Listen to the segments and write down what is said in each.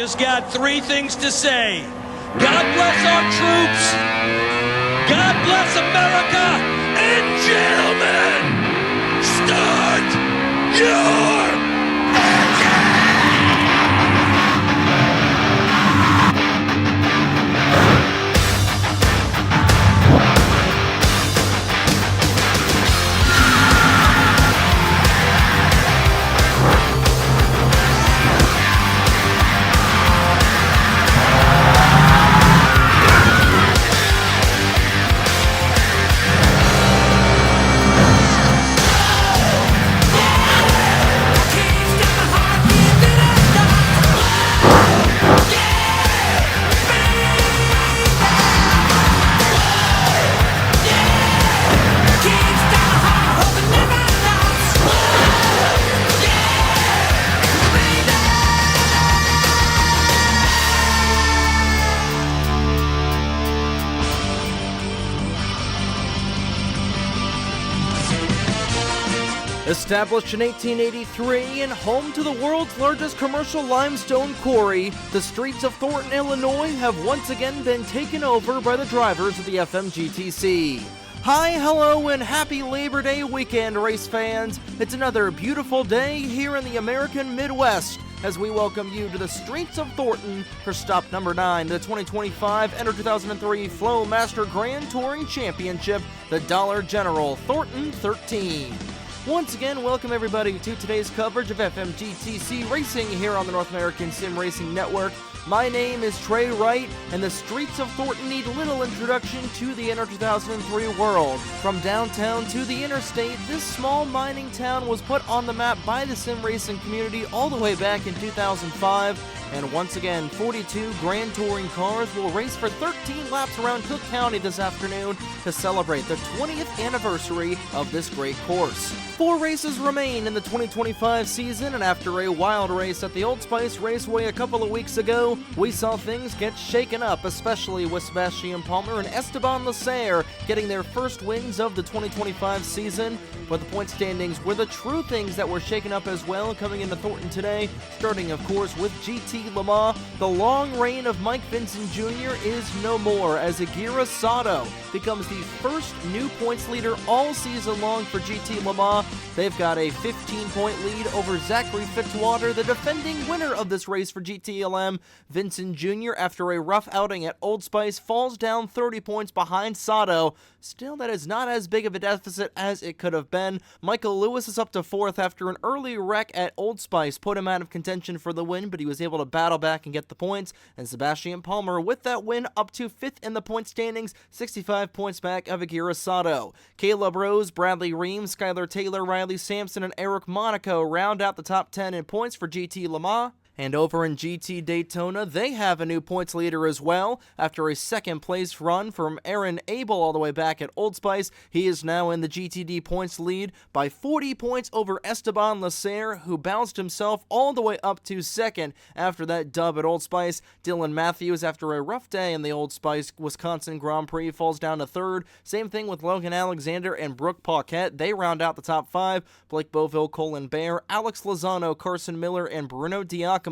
just got three things to say. God bless our troops. God bless America. And gentlemen, start your Established in 1883 and home to the world's largest commercial limestone quarry, the streets of Thornton, Illinois have once again been taken over by the drivers of the FMGTC. Hi, hello, and happy Labor Day weekend, race fans. It's another beautiful day here in the American Midwest as we welcome you to the streets of Thornton for stop number 9, the 2025 Enter 2003 FlowMaster Grand Touring Championship, the Dollar General Thornton 13. Once again, welcome everybody to today's coverage of FMGTC Racing here on the North American Sim Racing Network. My name is Trey Wright, and the streets of Thornton need little introduction to the Enter 2003 world. From downtown to the interstate, this small mining town was put on the map by the sim racing community all the way back in 2005. And once again, 42 Grand Touring cars will race for 13 laps around Cook County this afternoon to celebrate the 20th anniversary of this great course. 4 races remain in the 2025 season, and after a wild race at the Old Spice Raceway a couple of weeks ago, we saw things get shaken up, especially with Sebastian Palmer and Esteban Lasser getting their first wins of the 2025 season. But the point standings were the true things that were shaken up as well coming into Thornton today, starting of course with GT Le Mans. The long reign of Mike Vincent Jr. is no more as Aguirre Sato becomes the first new points leader all season long for GT Le Mans. They've got a 15-point lead over Zachary Fitzwater, the defending winner of this race for GTLM. Vincent Jr., after a rough outing at Old Spice, falls down 30 points behind Sato. Still, that is not as big of a deficit as it could have been. Michael Lewis is up to 4th after an early wreck at Old Spice put him out of contention for the win, but he was able to battle back and get the points. And Sebastian Palmer, with that win, up to 5th in the point standings, 65 points back of Aguirre Sato. Caleb Rose, Bradley Reams, Skylar Taylor, Riley Sampson, and Eric Monaco round out the top 10 in points for GT Le Mans. And over in GT Daytona, they have a new points leader as well. After a second place run from Aaron Abel all the way back at Old Spice, he is now in the GTD points lead by 40 points over Esteban Lasser, who bounced himself all the way up to 2nd after that dub at Old Spice. Dylan Matthews, after a rough day in the Old Spice Wisconsin Grand Prix, falls down to 3rd. Same thing with Logan Alexander and Brooke Paquette. They round out the top 5. Blake Beauville, Colin Bear, Alex Lozano, Carson Miller, and Bruno Diacomo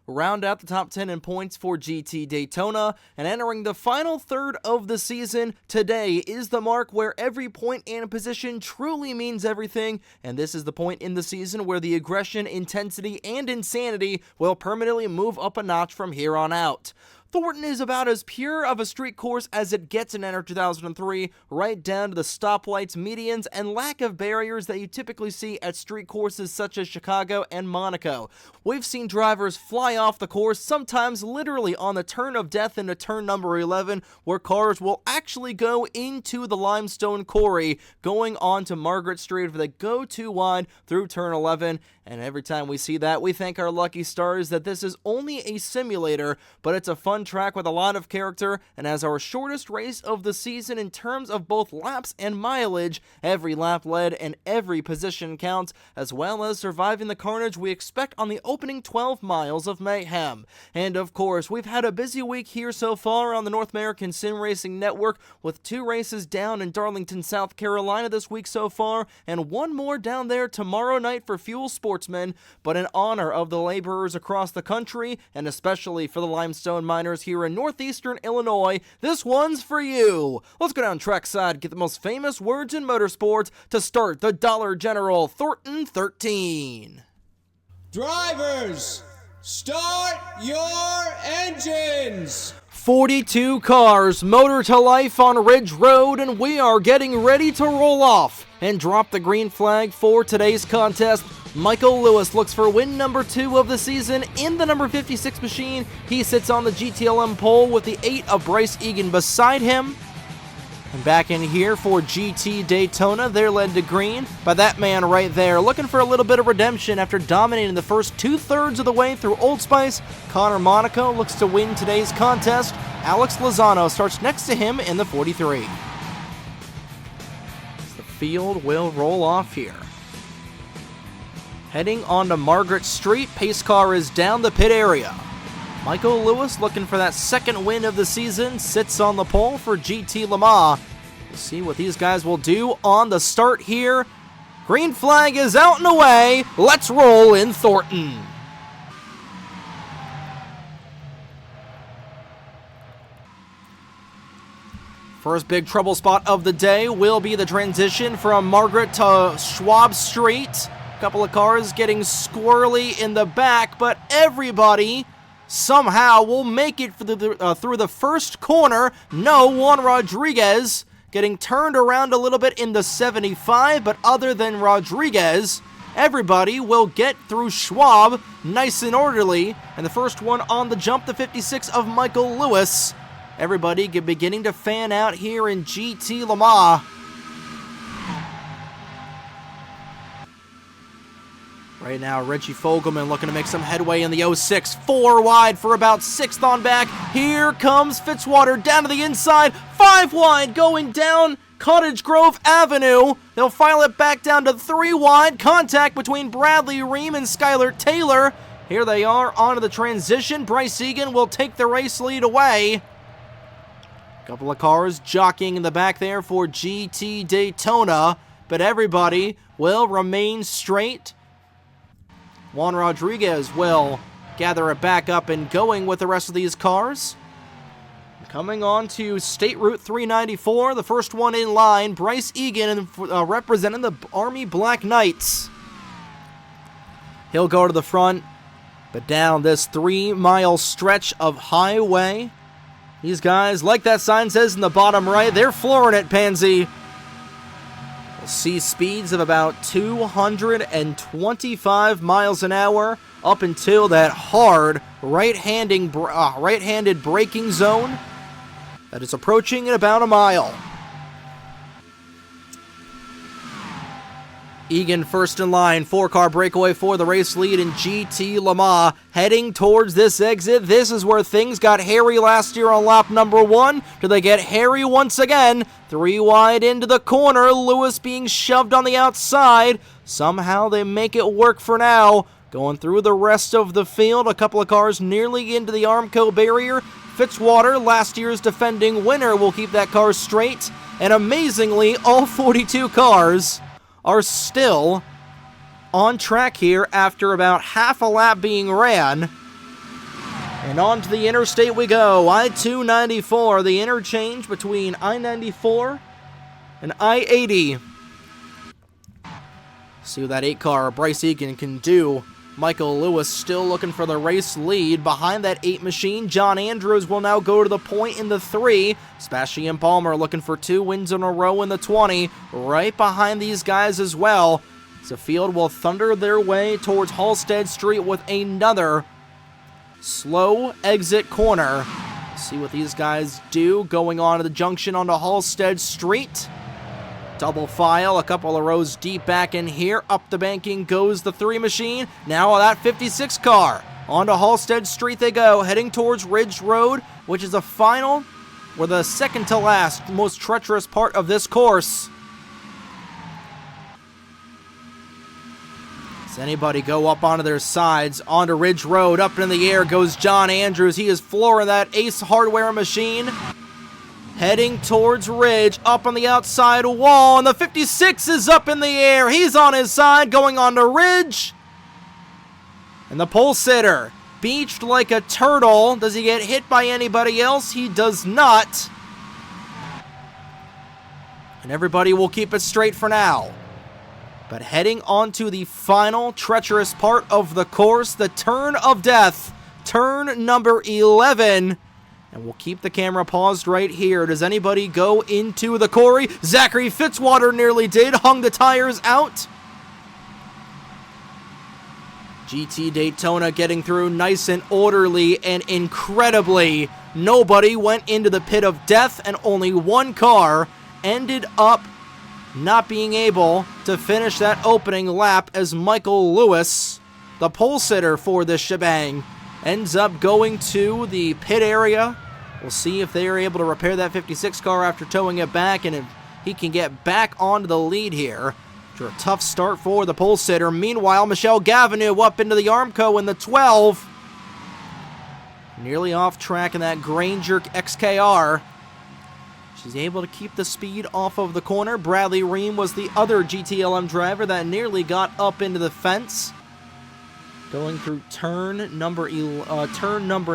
round out the top 10 in points for GT Daytona. And entering the final third of the season, today is the mark where every point and position truly means everything, and this is the point in the season where the aggression, intensity, and insanity will permanently move up a notch from here on out. Thornton is about as pure of a street course as it gets in Enter 2003, right down to the stoplights, medians, and lack of barriers that you typically see at street courses such as Chicago and Monaco. We've seen drivers fly off the course, sometimes literally on the turn of death into turn number 11, where cars will actually go into the limestone quarry, going on to Margaret Street if they go too wide through turn 11. And every time we see that, we thank our lucky stars that this is only a simulator, but it's a fun fun track with a lot of character, and as our shortest race of the season in terms of both laps and mileage, every lap led and every position counts, as well as surviving the carnage we expect on the opening 12 miles of mayhem. And of course, we've had a busy week here so far on the North American Sim Racing Network, with 2 races down in Darlington, South Carolina this week so far, and 1 more down there tomorrow night for Fuel Sportsmen. But in honor of the laborers across the country, and especially for the limestone miners here in northeastern Illinois, this one's for you. Let's go down trackside, get the most famous words in motorsports to start the Dollar General Thornton 13. Drivers, start your engines! 42 cars motor to life on Ridge Road, and we are getting ready to roll off and drop the green flag for today's contest. Michael Lewis looks for win number 2 of the season in the number 56 machine. He sits on the GTLM pole with the 8 of Bryce Egan beside him. And back in here for GT Daytona, they're led to green by that man right there, looking for a little bit of redemption after dominating the first 2/3 of the way through Old Spice. Connor Monaco looks to win today's contest. Alex Lozano starts next to him in the 43. The field will roll off here. Heading onto Margaret Street, pace car is down the pit area. Michael Lewis, looking for that second win of the season, sits on the pole for GT Le Mans. We'll see what these guys will do on the start here. Green flag is out and away. Let's roll in Thornton. First big trouble spot of the day will be the transition from Margaret to Schwab Street. Couple of cars getting squirrely in the back, but everybody somehow will make it through the first corner. No, Juan Rodriguez getting turned around a little bit in the 75, but other than Rodriguez, everybody will get through Schwab nice and orderly. And the first one on the jump, the 56 of Michael Lewis. Everybody beginning to fan out here in GT Le Mans. Right now, Reggie Fogelman looking to make some headway in the 06. 4 wide for about 6th on back. Here comes Fitzwater down to the inside. 5 wide going down Cottage Grove Avenue. They'll file it back down to 3 wide. Contact between Bradley Ream and Skylar Taylor. Here they are onto the transition. Bryce Egan will take the race lead away. Couple of cars jockeying in the back there for GT Daytona, but everybody will remain straight. Juan Rodriguez will gather it back up and going with the rest of these cars. Coming on to State Route 394, the first one in line, Bryce Egan representing the Army Black Knights. He'll go to the front, but down this 3-mile stretch of highway, these guys, like that sign says in the bottom right, they're flooring it, Pansy. We'll see speeds of about 225 miles an hour up until that hard right-handed braking zone that is approaching in about a mile. Egan first in line, 4-car breakaway for the race lead in GT Le Mans, heading towards this exit. This is where things got hairy last year on lap number 1. Do they get hairy once again? 3 wide into the corner, Lewis being shoved on the outside. Somehow they make it work for now. Going through the rest of the field, a couple of cars nearly into the Armco barrier. Fitzwater, last year's defending winner, will keep that car straight. And amazingly, all 42 cars are still on track here after about half a lap being ran. And on to the interstate we go. I-294, the interchange between I-94 and I-80. See what that 8-car Bryce Egan can do. Michael Lewis still looking for the race lead. Behind that 8 machine, John Andrews will now go to the point in the 3. Sebastian Palmer looking for 2 wins in a row in the 20. Right behind these guys as well. The field will thunder their way towards Halstead Street with another slow exit corner. See what these guys do going on to the junction onto Halstead Street. Double file, a couple of rows deep back in here. Up the banking goes the 3 machine. Now that 56 car. Onto Halstead Street they go, heading towards Ridge Road, which is the final, or the second to last, most treacherous part of this course. Does anybody go up onto their sides? Onto Ridge Road, up in the air goes John Andrews. He is flooring that Ace Hardware machine. Heading towards Ridge, up on the outside wall, and the 56 is up in the air. He's on his side, going on to Ridge. And the pole sitter, beached like a turtle. Does he get hit by anybody else? He does not. And everybody will keep it straight for now. But heading on to the final treacherous part of the course, the turn of death, turn number 11. And we'll keep the camera paused right here. Does anybody go into the quarry? Zachary Fitzwater nearly did, hung the tires out. GT Daytona getting through nice and orderly, and incredibly, nobody went into the pit of death, and only one car ended up not being able to finish that opening lap, as Michael Lewis, the pole sitter for this shebang, ends up going to the pit area. We'll see if they are able to repair that 56 car after towing it back, and if he can get back onto the lead here. After a tough start for the pole sitter. Meanwhile, Michelle Gavineau up into the Armco in the 12. Nearly off track in that Granger XKR. She's able to keep the speed off of the corner. Bradley Ream was the other GTLM driver that nearly got up into the fence. Going through turn number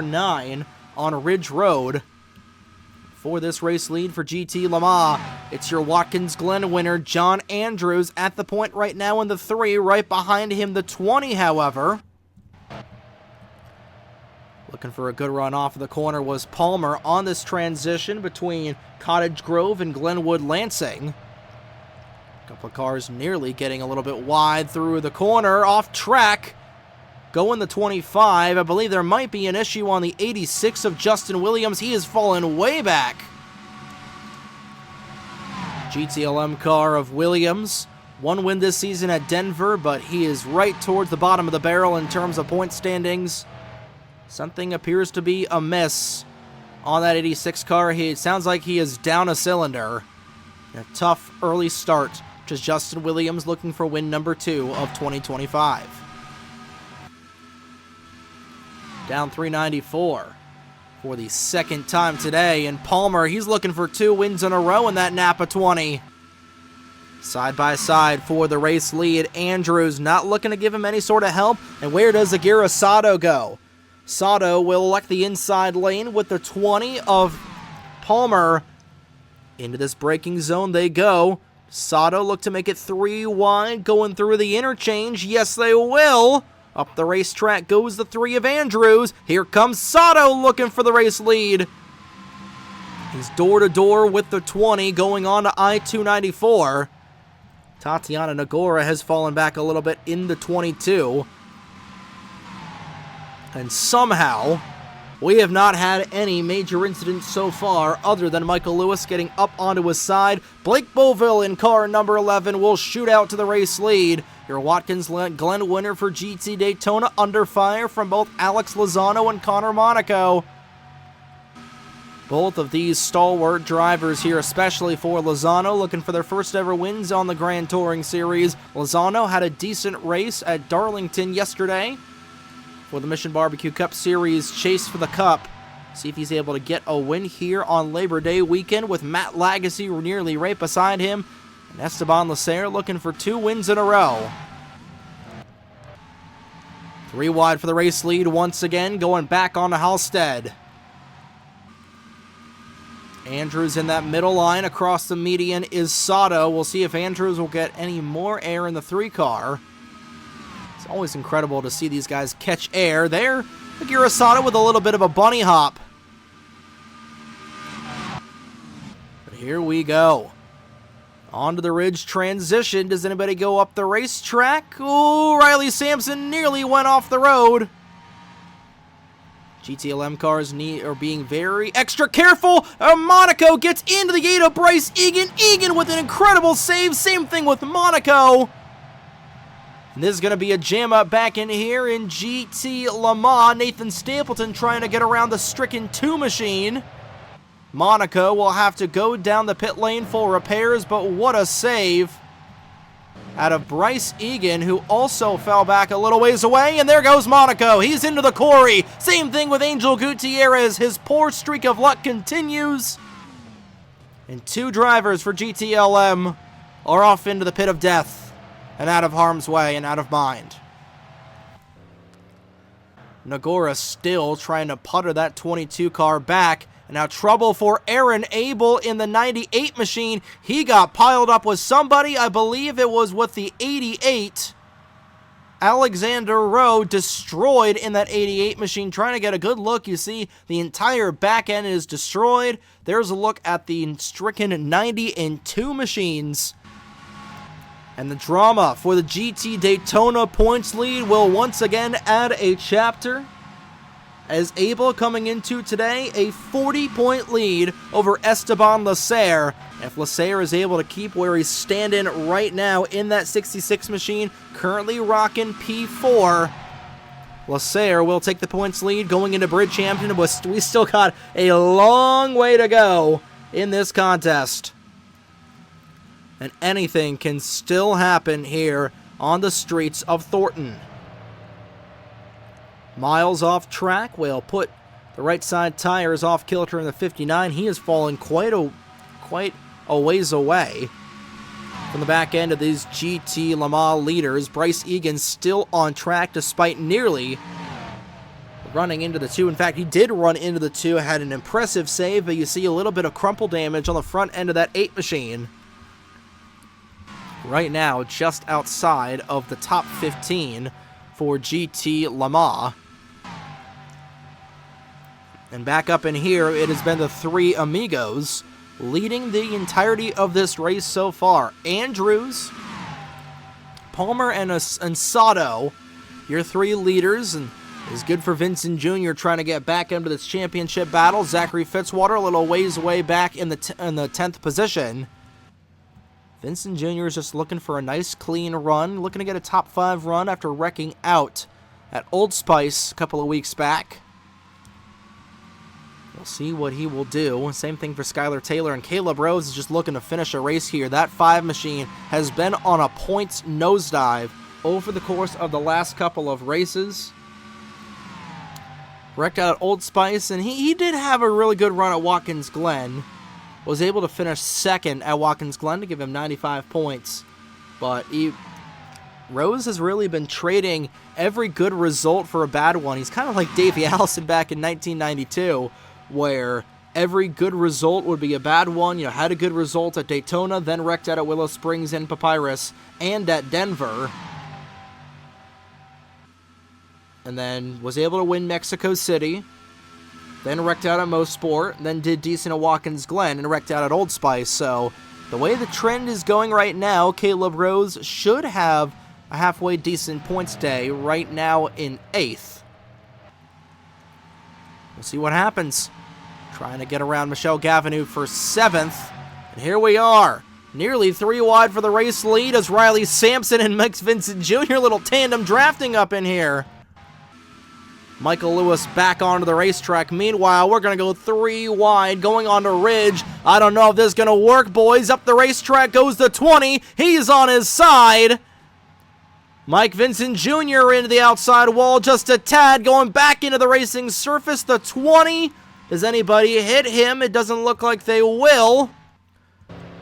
9 on Ridge Road. For this race lead for GT Le Mans, it's your Watkins Glen winner, John Andrews, at the point right now in the 3. Right behind him, the 20, however. Looking for a good run off of the corner was Palmer on this transition between Cottage Grove and Glenwood Lansing. A couple of cars nearly getting a little bit wide through the corner, off track. Going the 25. I believe there might be an issue on the 86 of Justin Williams. He has fallen way back. GTLM car of Williams. 1 win this season at Denver, but he is right towards the bottom of the barrel in terms of point standings. Something appears to be amiss on that 86 car. It sounds like he is down a cylinder. A tough early start, which is Justin Williams looking for win number 2 of 2025. Down 394 for the second time today. And Palmer, he's looking for 2 wins in a row in that Napa 20. Side by side for the race lead. Andrews not looking to give him any sort of help. And where does Aguirre Sato go? Sato will elect the inside lane with the 20 of Palmer. Into this braking zone they go. Sato look to make it 3 wide going through the interchange. Yes, they will. Up the racetrack goes the 3 of Andrews. Here comes Sato looking for the race lead. He's door-to-door with the 20 going on to I-294. Tatiana Nagora has fallen back a little bit in the 22. And somehow, we have not had any major incidents so far other than Michael Lewis getting up onto his side. Blake Beauville in car number 11 will shoot out to the race lead. Your Watkins Glen winner for GT Daytona under fire from both Alex Lozano and Connor Monaco. Both of these stalwart drivers here, especially for Lozano, looking for their first ever wins on the Grand Touring Series. Lozano had a decent race at Darlington yesterday for the Mission Barbecue Cup Series chase for the Cup. See if he's able to get a win here on Labor Day weekend with Matt Lagasse nearly right beside him. And Esteban Lacer looking for 2 wins in a row. 3 wide for the race lead once again, going back on to Halstead. Andrews in that middle line. Across the median is Sato. We'll see if Andrews will get any more air in the 3 car. It's always incredible to see these guys catch air. There, Aguirre Sato with a little bit of a bunny hop. But here we go. Onto the Ridge transition. Does anybody go up the racetrack? Oh, Riley Sampson nearly went off the road. GTLM cars are being very extra careful. Monaco gets into the gate of Bryce Egan. Egan with an incredible save. Same thing with Monaco. And this is going to be a jam up back in here in GT Le Mans. Nathan Stapleton trying to get around the stricken 2 machine. Monaco will have to go down the pit lane for repairs, but what a save out of Bryce Egan, who also fell back a little ways away, and there goes Monaco. He's into the quarry. Same thing with Angel Gutierrez. His poor streak of luck continues. And 2 drivers for GTLM are off into the pit of death and out of harm's way and out of mind. Nagora still trying to putter that 22 car back. And now trouble for Aaron Abel in the 98 machine. He got piled up with somebody. I believe it was with the 88. Alexander Rowe destroyed in that 88 machine. Trying to get a good look. You see the entire back end is destroyed. There's a look at the stricken 90 and 2 machines. And the drama for the GT Daytona points lead will once again add a chapter, as Abel coming into today a 40-point lead over Esteban Lasser. If Lasser is able to keep where he's standing right now in that 66 machine, currently rocking P4, Lasser will take the points lead going into Bridge Champion. We still got a long way to go in this contest. And anything can still happen here on the streets of Thornton. Miles off track will put the right side tires off kilter in the 59. He is falling quite a ways away from the back end of these GT Le Mans leaders. Bryce Egan still on track despite nearly running into the 2. In fact, he did run into the 2, had an impressive save, but you see a little bit of crumple damage on the front end of that 8 machine. Right now, just outside of the top 15 for GT Le Mans. And back up in here, it has been the 3 amigos leading the entirety of this race so far. Andrews, Palmer, and Sato, your 3 leaders, and it's good for Vincent Jr. trying to get back into this championship battle. Zachary Fitzwater a little ways away back in the 10th position. Vincent Jr. is just looking for a nice clean run, looking to get a top 5 run after wrecking out at Old Spice a couple of weeks back. We'll see what he will do. Same thing for Skylar Taylor, and Caleb Rose is just looking to finish a race here. That 5 machine has been on a points nosedive over the course of the last couple of races. Wrecked out at Old Spice, and he did have a really good run at Watkins Glen. Was able to finish 2nd at Watkins Glen to give him 95 points. But Rose has really been trading every good result for a bad one. He's kind of like Davey Allison back in 1992, where every good result would be a bad one. You know, had a good result at Daytona, then wrecked out at Willow Springs and Papyrus, and at Denver. And then was able to win Mexico City. Then wrecked out at Mosport, then did decent at Watkins Glen, and wrecked out at Old Spice. So the way the trend is going right now, Caleb Rose should have a halfway decent points day right now in 8th. We'll see what happens. Trying to get around Michelle Gavinou for 7th. And here we are. Nearly 3 wide for the race lead as Riley Sampson and Max Vincent Jr. little tandem drafting up in here. Michael Lewis back onto the racetrack. Meanwhile, we're going to go 3 wide, going on to Ridge. I don't know if this is going to work, boys. Up the racetrack goes the 20. He's on his side. Mike Vincent Jr. into the outside wall, just a tad, going back into the racing surface. The 20. Does anybody hit him? It doesn't look like they will.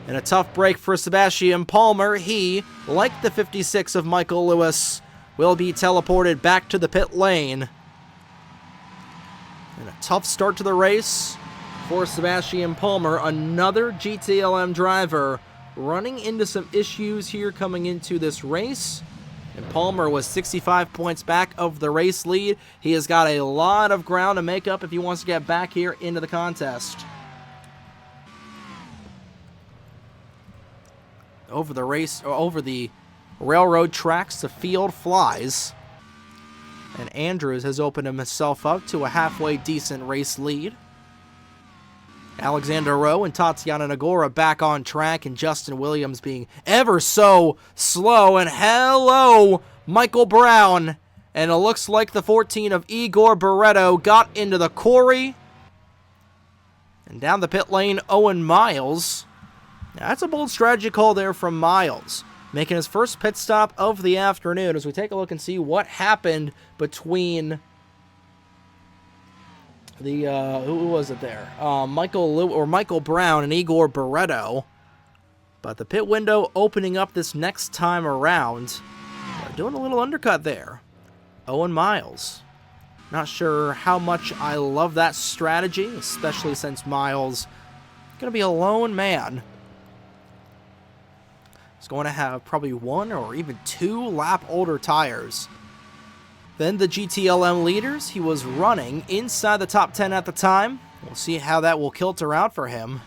And a tough break for Sebastian Palmer. He, like the 56 of Michael Lewis, will be teleported back to the pit lane. And a tough start to the race for Sebastian Palmer, another GTLM driver running into some issues here coming into this race. And Palmer was 65 points back of the race lead. He has got a lot of ground to make up if he wants to get back here into the contest. Over the railroad tracks, the field flies. And Andrews has opened himself up to a halfway decent race lead. Alexander Rowe and Tatiana Nagora back on track, and Justin Williams being ever so slow. And hello, Michael Brown. And it looks like the 14 of Igor Barreto got into the quarry. And down the pit lane, Owen Miles. Now, that's a bold strategy call there from Miles, making his first pit stop of the afternoon as we take a look and see what happened between the, who was it there? Michael Brown and Igor Barreto. But the pit window opening up this next time around. They're doing a little undercut there. Owen Miles. Not sure how much I love that strategy, especially since Miles going to be a lone man. He's going to have probably 1 or even 2 lap older tires than the GTLM leaders. He was running inside the top 10 at the time. We'll see how that will kilter out for him.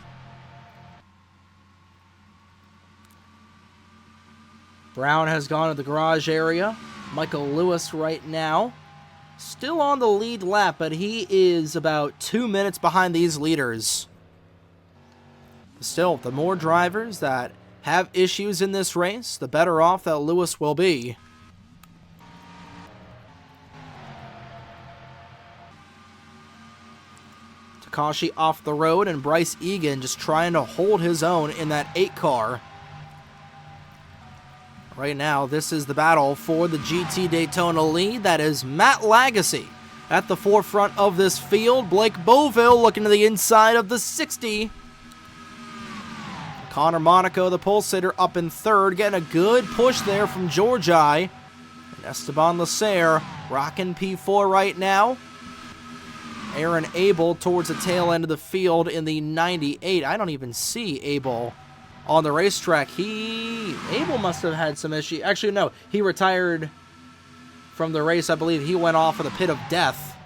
Brown has gone to the garage area. Michael Lewis right now still on the lead lap, but he is about 2 minutes behind these leaders. Still, the more drivers that have issues in this race, the better off that Lewis will be. Takashi off the road, and Bryce Egan just trying to hold his own in that 8 car. Right now, this is the battle for the GT Daytona lead. That is Matt Lagasse at the forefront of this field. Blake Boville looking to the inside of the 60. Connor Monaco, the pole sitter, up in 3rd, getting a good push there from Georgi. And Esteban Lasser rocking P4 right now. Aaron Abel towards the tail end of the field in the 98. I don't even see Abel on the racetrack. Abel must have had some issue. Actually, no, he retired from the race. I believe he went off of the pit of death.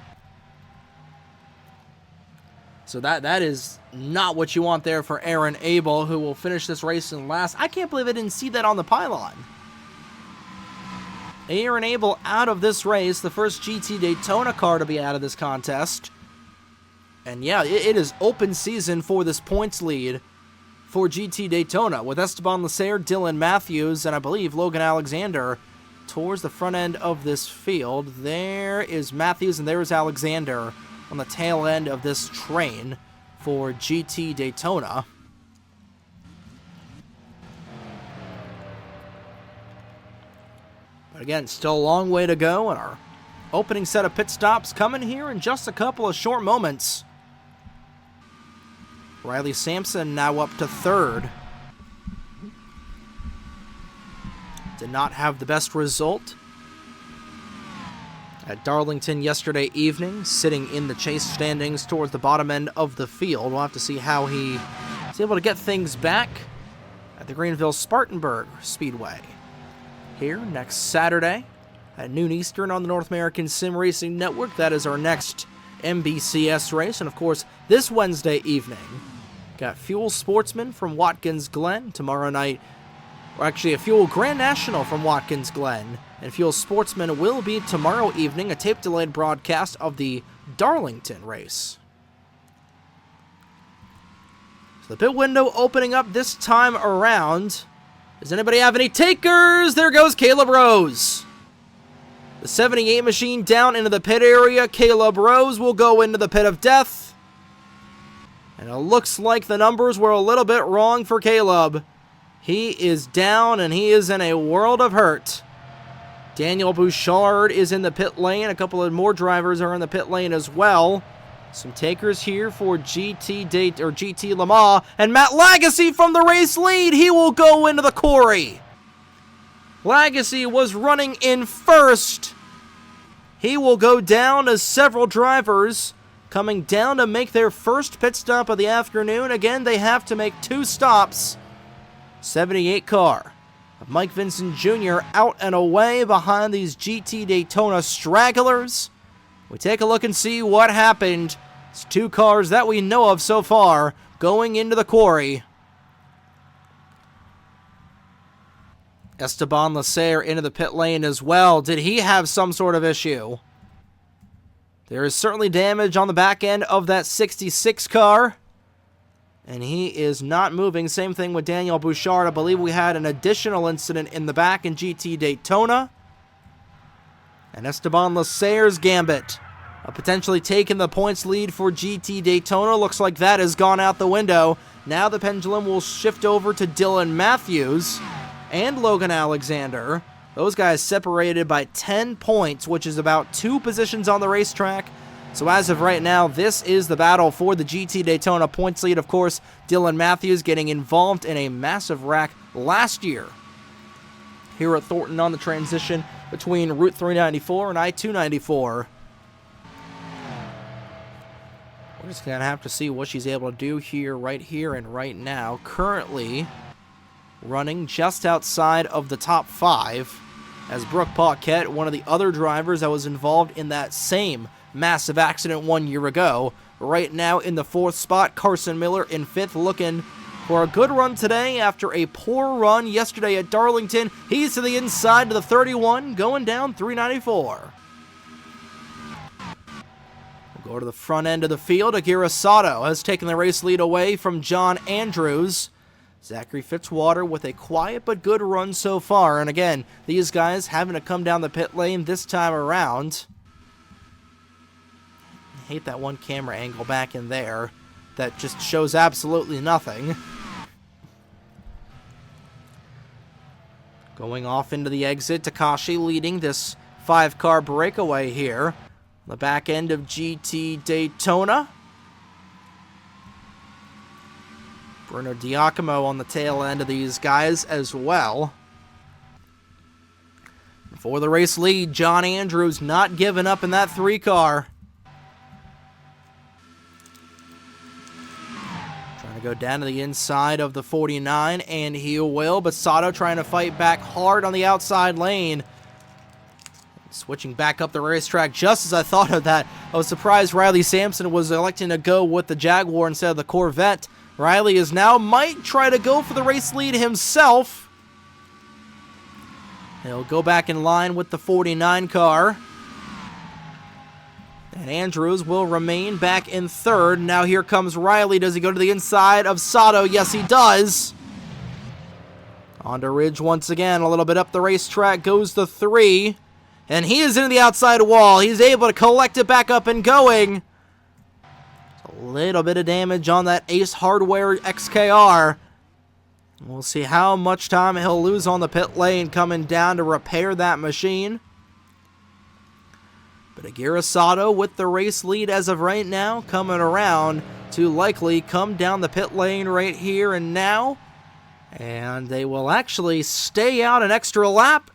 So that is not what you want there for Aaron Abel, who will finish this race in last. I can't believe I didn't see that on the pylon. Aaron Abel out of this race, the first GT Daytona car to be out of this contest. And yeah, it is open season for this points lead for GT Daytona, with Esteban Lasser, Dylan Matthews, and I believe Logan Alexander towards the front end of this field. There is Matthews and there is Alexander on the tail end of this train for GT Daytona. But again, still a long way to go, and our opening set of pit stops coming here in just a couple of short moments. Riley Sampson now up to 3rd. Did not have the best result at Darlington yesterday evening, sitting in the chase standings towards the bottom end of the field. We'll have to see how he is able to get things back at the Greenville Spartanburg Speedway here next Saturday at noon Eastern on the North American Sim Racing Network. That is our next MBCS race. And of course, this Wednesday evening, got Fuel Sportsman from Watkins Glen tomorrow night. Or actually, a Fuel Grand National from Watkins Glen. And Fuel Sportsman will be tomorrow evening, a tape-delayed broadcast of the Darlington race. So the pit window opening up this time around. Does anybody have any takers? There goes Caleb Rose. The 78 machine down into the pit area. Caleb Rose will go into the pit of death. And it looks like the numbers were a little bit wrong for Caleb. He is down and he is in a world of hurt. Daniel Bouchard is in the pit lane. A couple of more drivers are in the pit lane as well. Some takers here for GT Le Mans. And Matt Lagasse from the race lead. He will go into the quarry. Lagasse was running in 1st. He will go down as several drivers coming down to make their first pit stop of the afternoon. Again, they have to make 2 stops. 78 car of Mike Vincent Jr. out and away behind these GT Daytona stragglers. We take a look and see what happened. It's 2 cars that we know of so far going into the quarry. Esteban Lasser into the pit lane as well. Did he have some sort of issue? There is certainly damage on the back end of that 66 car, and he is not moving. Same thing with Daniel Bouchard. I believe we had an additional incident in the back in GT Daytona. And Esteban Leclerc's gambit of potentially taking the points lead for GT Daytona looks like that has gone out the window. Now the pendulum will shift over to Dylan Matthews and Logan Alexander. Those guys separated by 10 points, which is about 2 positions on the racetrack. So as of right now, this is the battle for the GT Daytona points lead. Of course, Dylan Matthews getting involved in a massive wreck last year here at Thornton on the transition between Route 394 and I-294. We're just going to have to see what she's able to do here and right now. Currently running just outside of the top 5 as Brooke Paquette, one of the other drivers that was involved in that same massive accident 1 year ago. Right now in the 4th spot, Carson Miller in 5th, looking for a good run today after a poor run yesterday at Darlington. He's to the inside to the 31, going down 394. We'll go to the front end of the field. Aguirre Sato has taken the race lead away from John Andrews. Zachary Fitzwater with a quiet but good run so far. And again, these guys having to come down the pit lane this time around. I hate that one camera angle back in there that just shows absolutely nothing. Going off into the exit, Takashi leading this 5-car breakaway here. The back end of GT Daytona. Bruno Diacomo on the tail end of these guys as well. For the race lead, John Andrews not giving up in that 3-car. Trying to go down to the inside of the 49, and he will, but Sato trying to fight back hard on the outside lane. Switching back up the racetrack just as I thought of that. I was surprised Riley Sampson was electing to go with the Jaguar instead of the Corvette. Riley is now might try to go for the race lead himself. He'll go back in line with the 49 car. And Andrews will remain back in 3rd. Now here comes Riley. Does he go to the inside of Sato? Yes, he does. Onto Ridge once again. A little bit up the racetrack goes the 3. And he is into the outside wall. He's able to collect it back up and going. A little bit of damage on that Ace Hardware XKR. We'll see how much time he'll lose on the pit lane coming down to repair that machine. But Aguirre Sato with the race lead as of right now, coming around to likely come down the pit lane right here and now. And they will actually stay out an extra lap.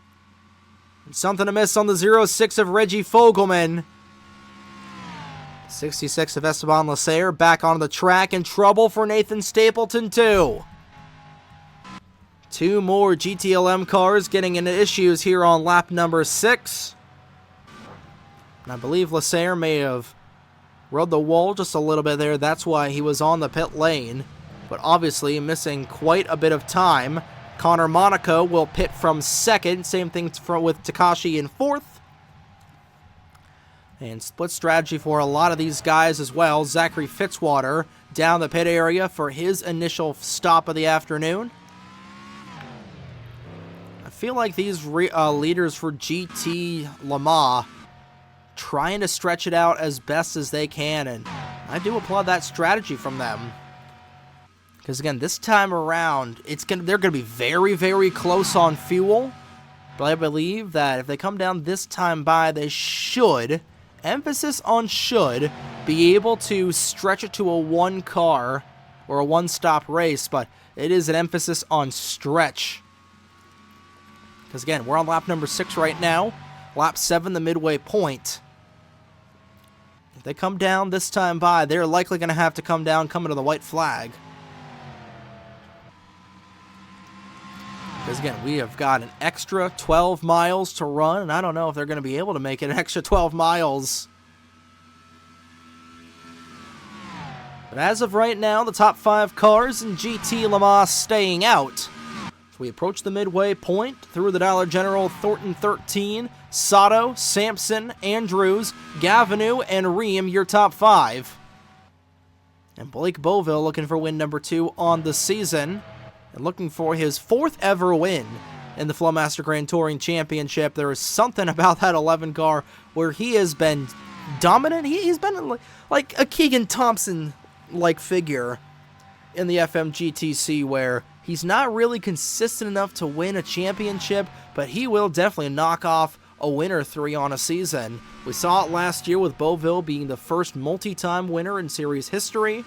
Something to miss on the 06 of Reggie Fogelman. 66 of Esteban Leclerc back on the track. In trouble for Nathan Stapleton too. 2 more GTLM cars getting into issues here on lap number 6. And I believe Leclerc may have rode the wall just a little bit there. That's why he was on the pit lane. But obviously missing quite a bit of time. Connor Monaco will pit from 2nd. Same thing with Takashi in 4th. And split strategy for a lot of these guys as well. Zachary Fitzwater down the pit area for his initial stop of the afternoon. I feel like these leaders for GT Le Mans trying to stretch it out as best as they can, and I do applaud that strategy from them. Because again, this time around, they're going to be very, very close on fuel. But I believe that if they come down this time by, they should, emphasis on should, be able to stretch it to a 1-car or a 1-stop race. But it is an emphasis on stretch. Because again, we're on lap number 6 right now. Lap 7, the midway point. If they come down this time by, they're likely going to have to come down coming to the white flag. Because again, we have got an extra 12 miles to run, and I don't know if they're going to be able to make it an extra 12 miles. But as of right now, the top 5 cars in GT Le Mans staying out So we approach the midway point through the Dollar General. Thornton 13, Sato, Sampson, Andrews, Gavineau, and Ream, your top 5. And Blake Beauville looking for win number 2 on the season, and looking for his 4th ever win in the FlowMaster Grand Touring Championship. There is something about that 11 car where he has been dominant. He's been like a Keegan Thompson-like figure in the FMGTC, where he's not really consistent enough to win a championship, but he will definitely knock off a win or 3 on a season. We saw it last year with Beauville being the first multi-time winner in series history,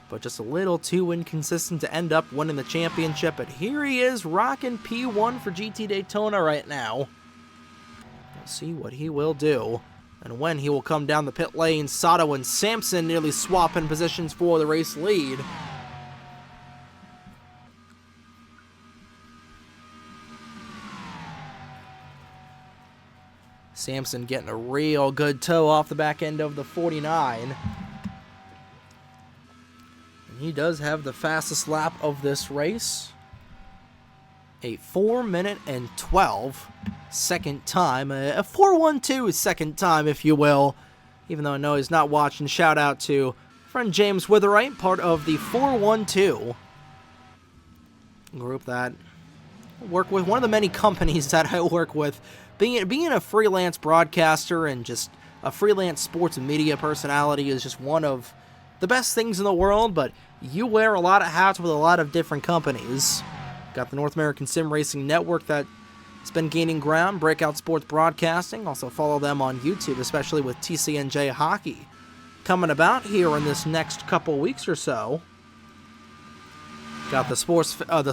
but just a little too inconsistent to end up winning the championship. But here he is rocking P1 for GT Daytona right now. We'll see what he will do and when he will come down the pit lane. Sato and Sampson nearly swapping positions for the race lead. Sampson getting a real good toe off the back end of the 49. And he does have the fastest lap of this race. A 4-minute and 12 second time. A 4:12 second time, if you will. Even though I know he's not watching, shout out to friend James Witherite, part of the 412 group that I work with. One of the many companies that I work with. Being a freelance broadcaster and just a freelance sports and media personality is just one of the best things in the world, but you wear a lot of hats with a lot of different companies. Got the North American Sim Racing Network that's been gaining ground, Breakout Sports Broadcasting. Also follow them on YouTube, especially with TCNJ Hockey coming about here in this next couple weeks or so. Got the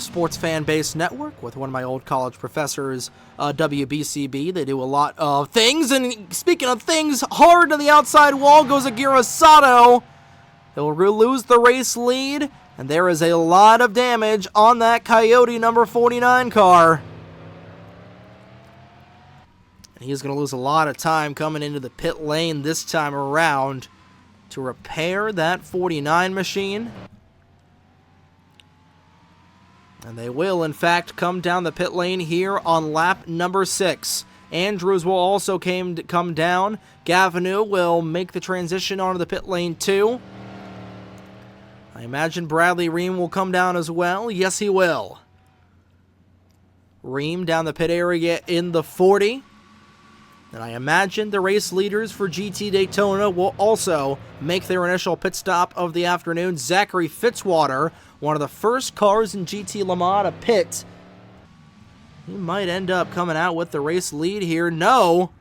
Sports Fan Base Network with one of my old college professors, WBCB. They do a lot of things, and speaking of things, hard to the outside wall goes Aguirre Sato. He'll lose the race lead, and there is a lot of damage on that Coyote number 49 car. And he's going to lose a lot of time coming into the pit lane this time around to repair that 49 machine. And they will, in fact, come down the pit lane here on lap number 6. Andrews will also come down. Gavineau will make the transition onto the pit lane too. I imagine Bradley Ream will come down as well. Yes, he will. Ream down the pit area in the 40. And I imagine the race leaders for GT Daytona will also make their initial pit stop of the afternoon. Zachary Fitzwater, one of the first cars in GT Le Mans to pit. He might end up coming out with the race lead here. No.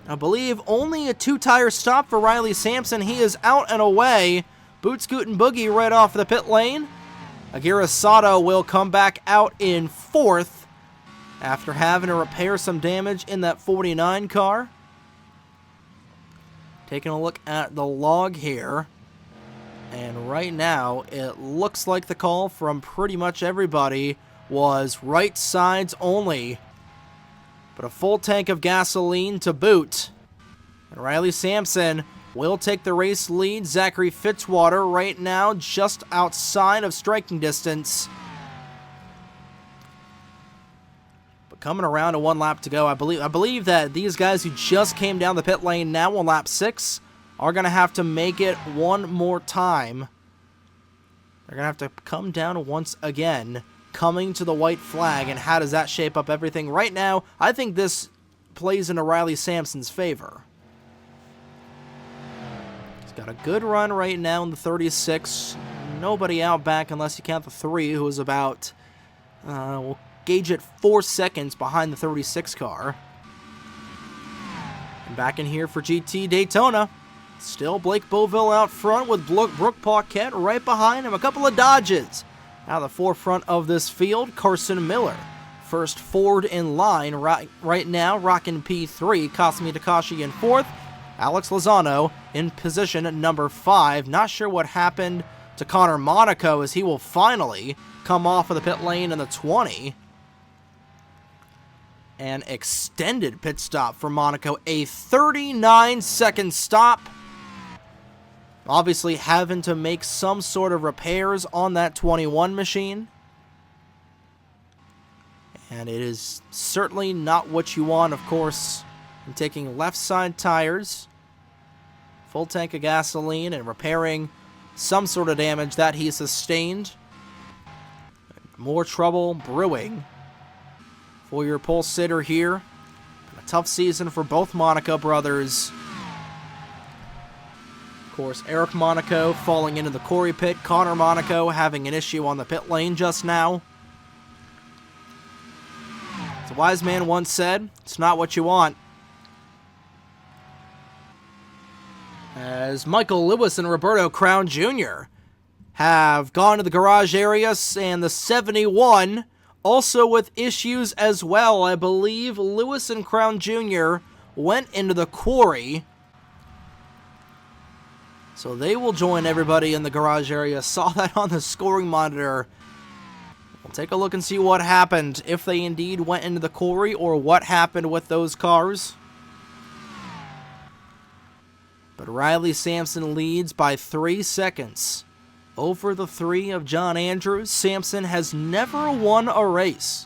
I believe only a 2-tire stop for Riley Sampson. He is out and away. Boot Scoot and Boogie right off the pit lane. Aguirre Sato will come back out in 4th after having to repair some damage in that 49 car. Taking a look at the log here. And right now, it looks like the call from pretty much everybody was right sides only. But a full tank of gasoline to boot. And Riley Sampson will take the race lead. Zachary Fitzwater right now just outside of striking distance. But coming around to 1 lap to go, I believe that these guys who just came down the pit lane now on lap 6 are going to have to make it one more time. They're going to have to come down once again, coming to the white flag. And how does that shape up everything? Right now, I think this plays into Riley Sampson's favor. He's got a good run right now in the 36. Nobody out back unless you count the 3, who is about, we'll gauge it 4 seconds behind the 36 car. And back in here for GT Daytona. Still Blake Beauville out front with Brooke Paquette right behind him. A couple of dodges out of the forefront of this field. Carson Miller, first forward in line right now, rocking P3. Kasumi Takashi in 4th. Alex Lozano in position number 5. Not sure what happened to Connor Monaco as he will finally come off of the pit lane in the 20. An extended pit stop for Monaco. A 39-second stop. Obviously having to make some sort of repairs on that 21 machine. And it is certainly not what you want, of course, in taking left side tires, full tank of gasoline, and repairing some sort of damage that he sustained. More trouble brewing for your pole sitter here. A tough season for both Monaco brothers. Of course, Eric Monaco falling into the Corey pit. Connor Monaco having an issue on the pit lane just now. As a wise man once said, it's not what you want. As Michael Lewis and Roberto Crown Jr. have gone to the garage area, and the 71 also with issues as well. I believe Lewis and Crown Jr. went into the quarry. So they will join everybody in the garage area. Saw that on the scoring monitor. We'll take a look and see what happened, if they indeed went into the quarry or what happened with those cars. But Riley Sampson leads by 3 seconds over the 3 of John Andrews. Sampson has never won a race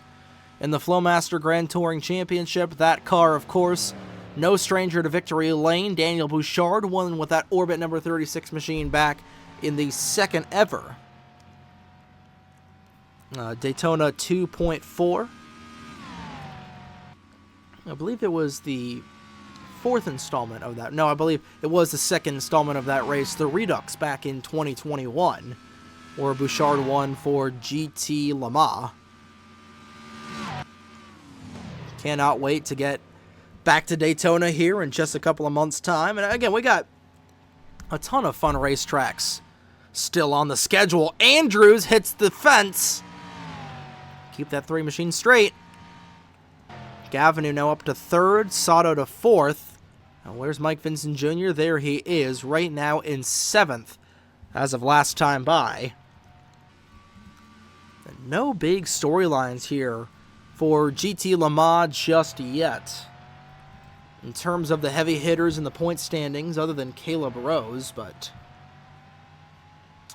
in the FlowMaster Grand Touring Championship. That car, of course, no stranger to victory lane. Daniel Bouchard won with that Orbit number 36 machine back in the second ever Daytona 2.4. I believe it was the 4th installment of that. No, I believe it was the 2nd installment of that race, the Redux, back in 2021, where Bouchard won for GT Le Mans. Cannot wait to get back to Daytona here in just a couple of months' time. And again, we got a ton of fun racetracks still on the schedule. Andrews hits the fence. Keep that 3 machine straight. Gavin now up to 3rd, Sato to 4th. Now where's Mike Vincent Jr.? There he is, right now in 7th as of last time by. And no big storylines here for GT Le Mans just yet, in terms of the heavy hitters in the point standings, other than Caleb Rose. But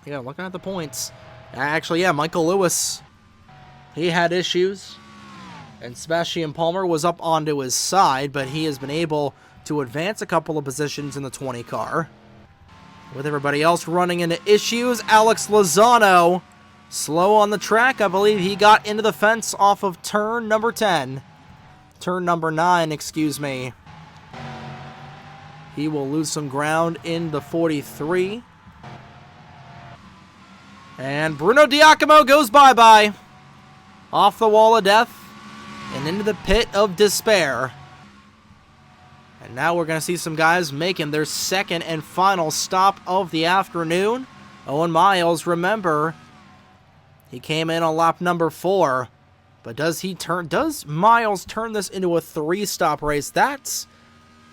yeah, looking at the points, actually, yeah, Michael Lewis, he had issues, and Sebastian Palmer was up onto his side, but he has been able to advance a couple of positions in the 20 car. With everybody else running into issues, Alex Lozano, slow on the track. I believe he got into the fence off of turn number 10. Turn number 9, excuse me. He will lose some ground in the 43. And Bruno Giacomo goes bye-bye. Off the wall of death and into the pit of despair. And now we're going to see some guys making their second and final stop of the afternoon. Owen Miles, remember, he came in on lap number 4. But does Miles turn this into a 3-stop race? That's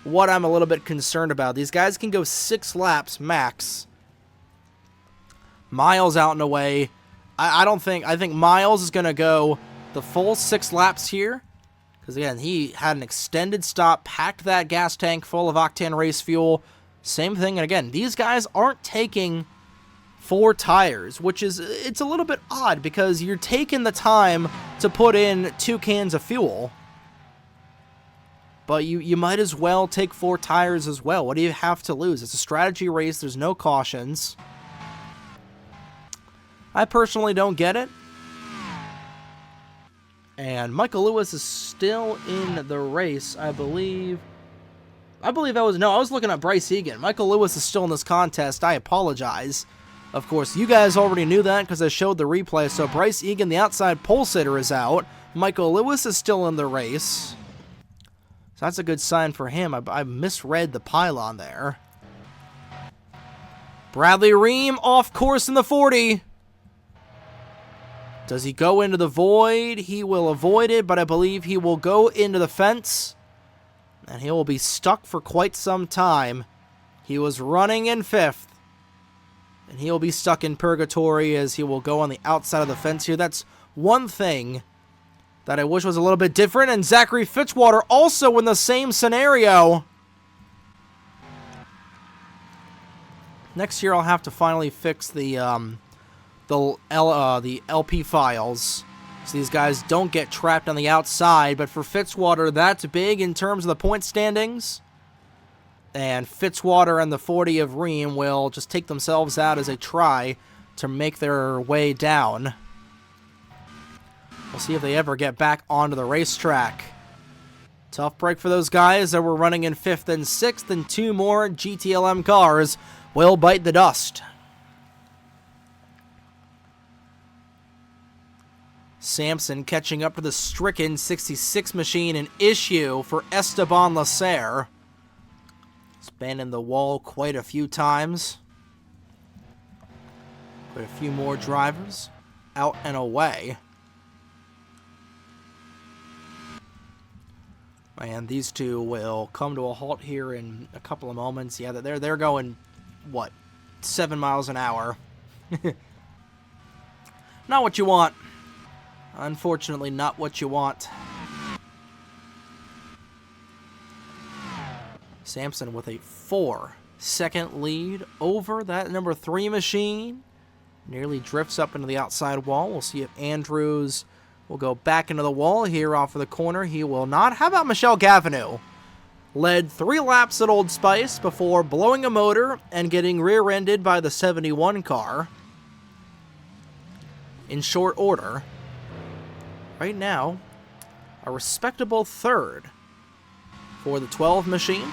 what I'm a little bit concerned about. These guys can go 6 laps max. Miles out and away. I think Miles is going to go the full 6 laps here. Because, again, he had an extended stop, packed that gas tank full of octane race fuel. Same thing. And, again, these guys aren't taking 4 tires, which is, it's a little bit odd because you're taking the time to put in 2 cans of fuel. But you might as well take 4 tires as well. What do you have to lose? It's a strategy race. There's no cautions. I personally don't get it. And Michael Lewis is still in the race, I believe. I was looking at Bryce Egan. Michael Lewis is still in this contest. I apologize. Of course, you guys already knew that because I showed the replay. So Bryce Egan, the outside pole sitter, is out. Michael Lewis is still in the race. So that's a good sign for him. I misread the pylon there. Bradley Ream off course in the 40. Does he go into the void? He will avoid it, but I believe he will go into the fence. And he will be stuck for quite some time. He was running in 5th. And he will be stuck in purgatory as he will go on the outside of the fence here. That's one thing that I wish was a little bit different. And Zachary Fitzwater also in the same scenario. Next year I'll have to finally fix the LP files so these guys don't get trapped on the outside. But for Fitzwater, that's big in terms of the point standings. And Fitzwater and the 40 of Ream will just take themselves out as they try to make their way down. We'll see if they ever get back onto the racetrack. Tough break for those guys that were running in 5th and 6th, and 2 more GTLM cars will bite the dust. Sampson catching up to the stricken 66 machine, an issue for Esteban Lasser. Spanning the wall quite a few times. Quite a few more drivers out and away. And these two will come to a halt here in a couple of moments. Yeah, they're going, what, 7 miles an hour. Not what you want. Unfortunately, not what you want. Sampson with a 4-second lead over that number 3 machine. Nearly drifts up into the outside wall. We'll see if Andrews will go back into the wall here off of the corner. He will not. How about Michelle Gavinou? Led 3 laps at Old Spice before blowing a motor and getting rear-ended by the 71 car. In short order. Right now, a respectable 3rd for the 12 machine.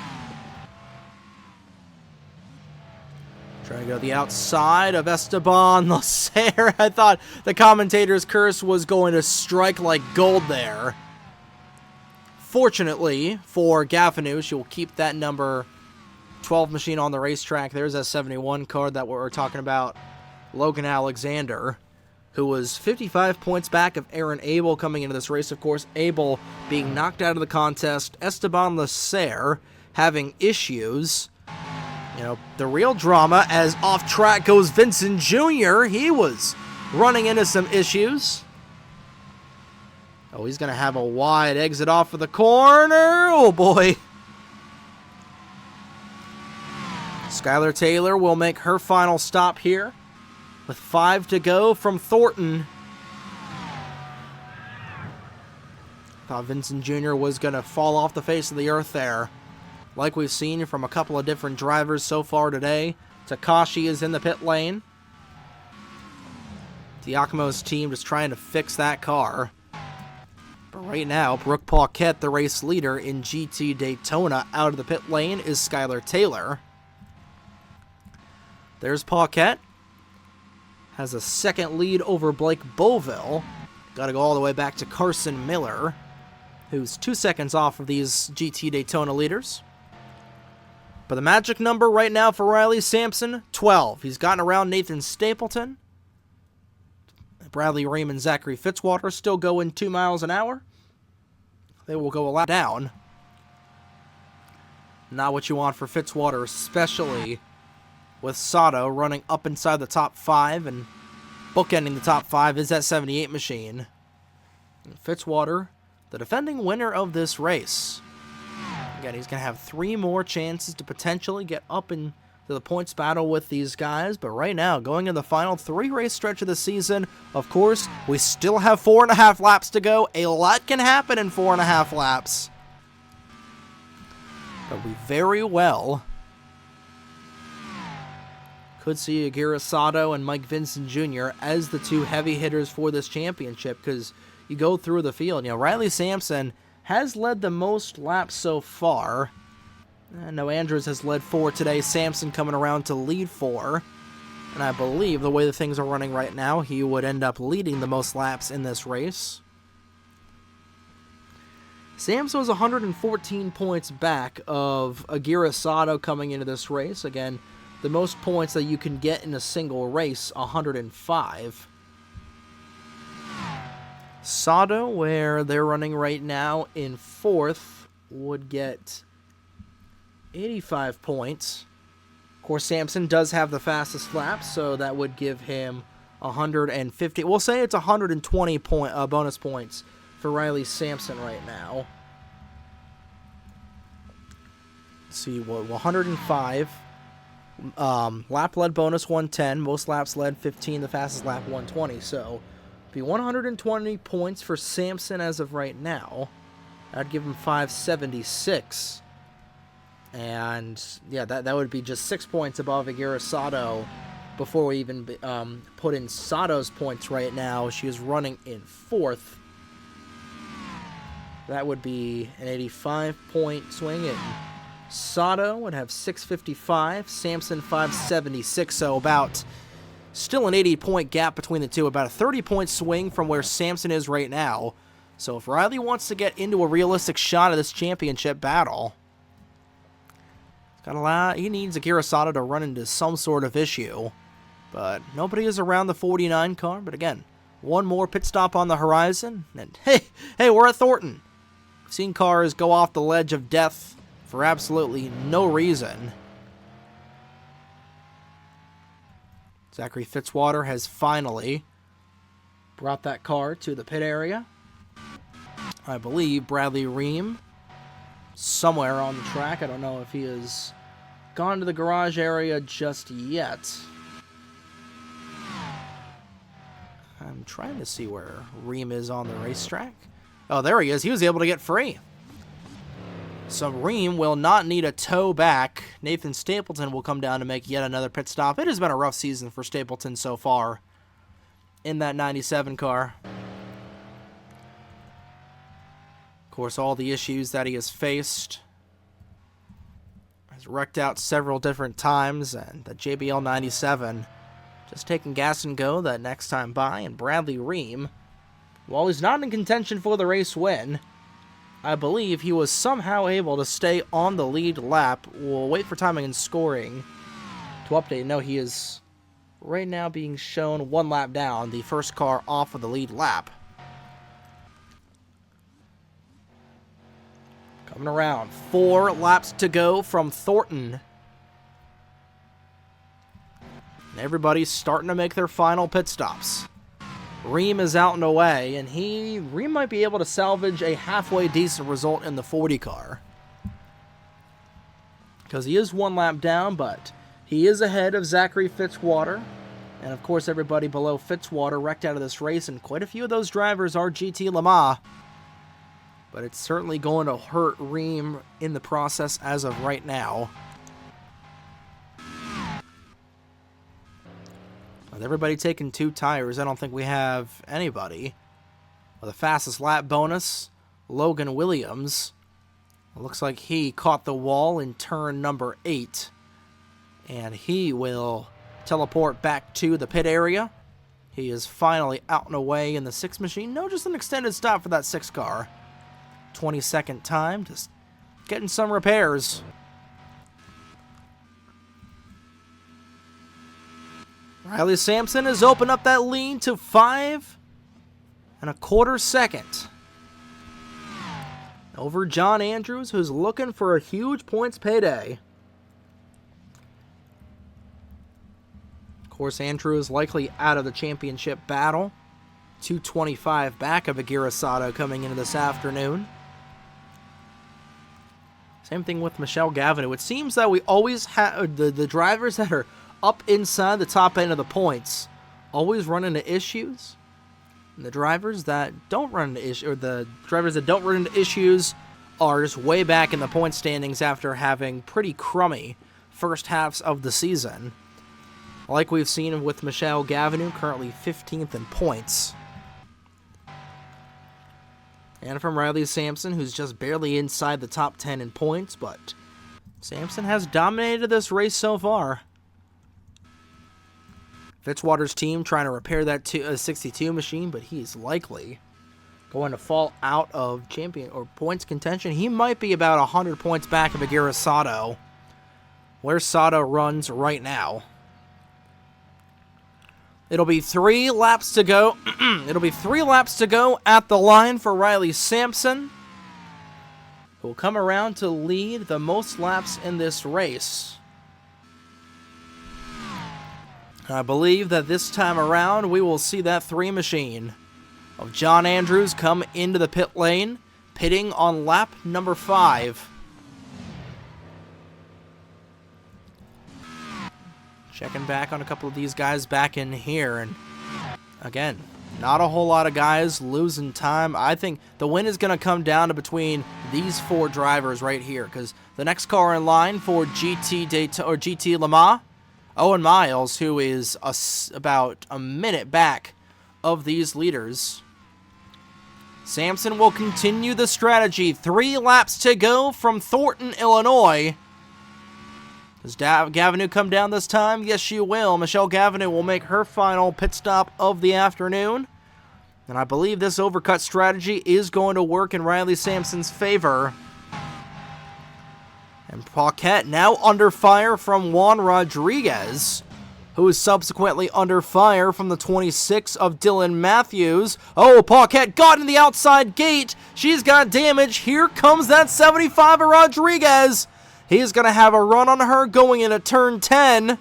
Trying to go to the outside of Esteban Lasser. I thought the commentator's curse was going to strike like gold there. Fortunately for Gavinou, she will keep that number 12 machine on the racetrack. There's that 71 car that we're talking about. Logan Alexander, who was 55 points back of Aaron Abel coming into this race. Of course, Abel being knocked out of the contest. Esteban Lasser having issues. You know, the real drama as off track goes Vincent Jr. He was running into some issues. Oh, he's going to have a wide exit off of the corner. Oh, boy. Skylar Taylor will make her final stop here with 5 to go from Thornton. Thought Vincent Jr. was going to fall off the face of the earth there. Like we've seen from a couple of different drivers so far today. Takashi is in the pit lane. Diacomo's team just trying to fix that car. But right now, Brooke Paquette, the race leader in GT Daytona, out of the pit lane is Skylar Taylor. There's Paquette. Has a 2nd lead over Blake Boville. Got to go all the way back to Carson Miller, who's 2 seconds off of these GT Daytona leaders. But the magic number right now for Riley Sampson, 12. He's gotten around Nathan Stapleton. Bradley Ream and Zachary Fitzwater still going 2 miles an hour. They will go a lap down. Not what you want for Fitzwater, especially with Sato running up inside the top 5, and bookending the top 5 is that 78 machine. And Fitzwater, the defending winner of this race. Again, he's going to have 3 more chances to potentially get up into the points battle with these guys. But right now, going in the final 3 race stretch of the season, of course, we still have 4.5 laps to go. A lot can happen in 4.5 laps. But we very well could see Aguirre Sato and Mike Vincent Jr. as the 2 heavy hitters for this championship, because you go through the field. You know, Riley Sampson has led the most laps so far. I know Andrews has led 4 today. Sampson coming around to lead 4. And I believe the way the things are running right now, he would end up leading the most laps in this race. Sampson was 114 points back of Aguirre Sato coming into this race. Again, the most points that you can get in a single race, 105. Sato, where they're running right now in 4th, would get 85 points. Of course, Sampson does have the fastest lap, so that would give him 150. We'll say it's 120 bonus points for Riley Sampson right now. Let's see, 105. Lap led bonus 110. Most laps led 15. The fastest lap 120. So Be 120 points for Sampson as of right now. I'd give him 576. And, yeah, that would be just 6 points above Aguirre Sato before we even put in Sato's points right now. She is running in 4th. That would be an 85-point swing, and Sato would have 655, Sampson 576, so about still an 80-point gap between the two, about a 30-point swing from where Sampson is right now. So if Riley wants to get into a realistic shot of this championship battle, he needs Aguirre Sato to run into some sort of issue. But nobody is around the 49 car. But again, one more pit stop on the horizon. And hey, we're at Thornton. We've seen cars go off the ledge of death for absolutely no reason. Zachary Fitzwater has finally brought that car to the pit area. I believe Bradley Ream somewhere on the track. I don't know if he has gone to the garage area just yet. I'm trying to see where Ream is on the racetrack. Oh, there he is. He was able to get free. So Ream will not need a tow back. Nathan Stapleton will come down to make yet another pit stop. It has been a rough season for Stapleton so far in that 97 car. Of course, all the issues that he has faced. Has wrecked out several different times, and the JBL 97 just taking gas and go that next time by. And Bradley Ream, while he's not in contention for the race win, I believe he was somehow able to stay on the lead lap. We'll wait for timing and scoring to update. No, he is right now being shown one lap down, the first car off of the lead lap. Coming around, 4 laps to go from Thornton. And everybody's starting to make their final pit stops. Ream is out and away, and Ream might be able to salvage a halfway decent result in the 40 car. Because he is 1 lap down, but he is ahead of Zachary Fitzwater. And of course, everybody below Fitzwater wrecked out of this race, and quite a few of those drivers are GT Le Mans. But it's certainly going to hurt Ream in the process as of right now. With everybody taking 2 tires, I don't think we have anybody with the fastest lap bonus. Logan Williams. It looks like he caught the wall in turn number 8. And he will teleport back to the pit area. He is finally out and away in the 6 machine. No, just an extended stop for that 6 car. 22nd time, just getting some repairs. Riley Sampson has opened up that lead to 5 1/4 seconds over John Andrews, who's looking for a huge points payday. Of course, Andrews likely out of the championship battle. 225 back of Aguirre Sato coming into this afternoon. Same thing with Michelle Gavin. It seems that we always have the drivers that are up inside the top end of the points always run into issues. And the drivers that don't run into issues are just way back in the point standings after having pretty crummy first halves of the season. Like we've seen with Michelle Gavin, currently 15th in points. And from Riley Sampson, who's just barely inside the top 10 in points, but Sampson has dominated this race so far. Fitzwater's team trying to repair that 62 machine, but he's likely going to fall out of champion or points contention. He might be about 100 points back of Aguirre Sato, where Sato runs right now. It'll be 3 laps to go. It'll be 3 laps to go at the line for Riley Sampson, who will come around to lead the most laps in this race. I believe that this time around we will see that 3 machine of John Andrews come into the pit lane, pitting on lap number 5. Checking back on a couple of these guys back in here, and again, Not a whole lot of guys losing time. I think the win is going to come down to between these 4 drivers right here, because the next car in line for GT Le Mans, Owen Miles, who is about a minute back of these leaders. Sampson will continue the strategy. 3 laps to go from Thornton, Illinois. Does Gavinou come down this time? Yes, she will. Michelle Gavinou will make her final pit stop of the afternoon. And I believe this overcut strategy is going to work in Riley Sampson's favor. And Paquette now under fire from Juan Rodriguez, who is subsequently under fire from the 26 of Dylan Matthews. Oh, Paquette got in the outside gate. She's got damage. Here comes that 75 of Rodriguez. He's going to have a run on her going into turn 10.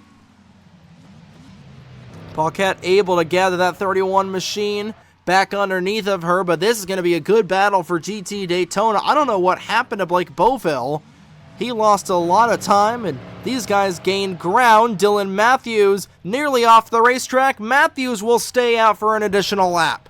Paquette able to gather that 31 machine back underneath of her, but this is going to be a good battle for GT Daytona. I don't know what happened to Blake Boville. He lost a lot of time, and these guys gained ground. Dylan Matthews nearly off the racetrack. Matthews will stay out for an additional lap.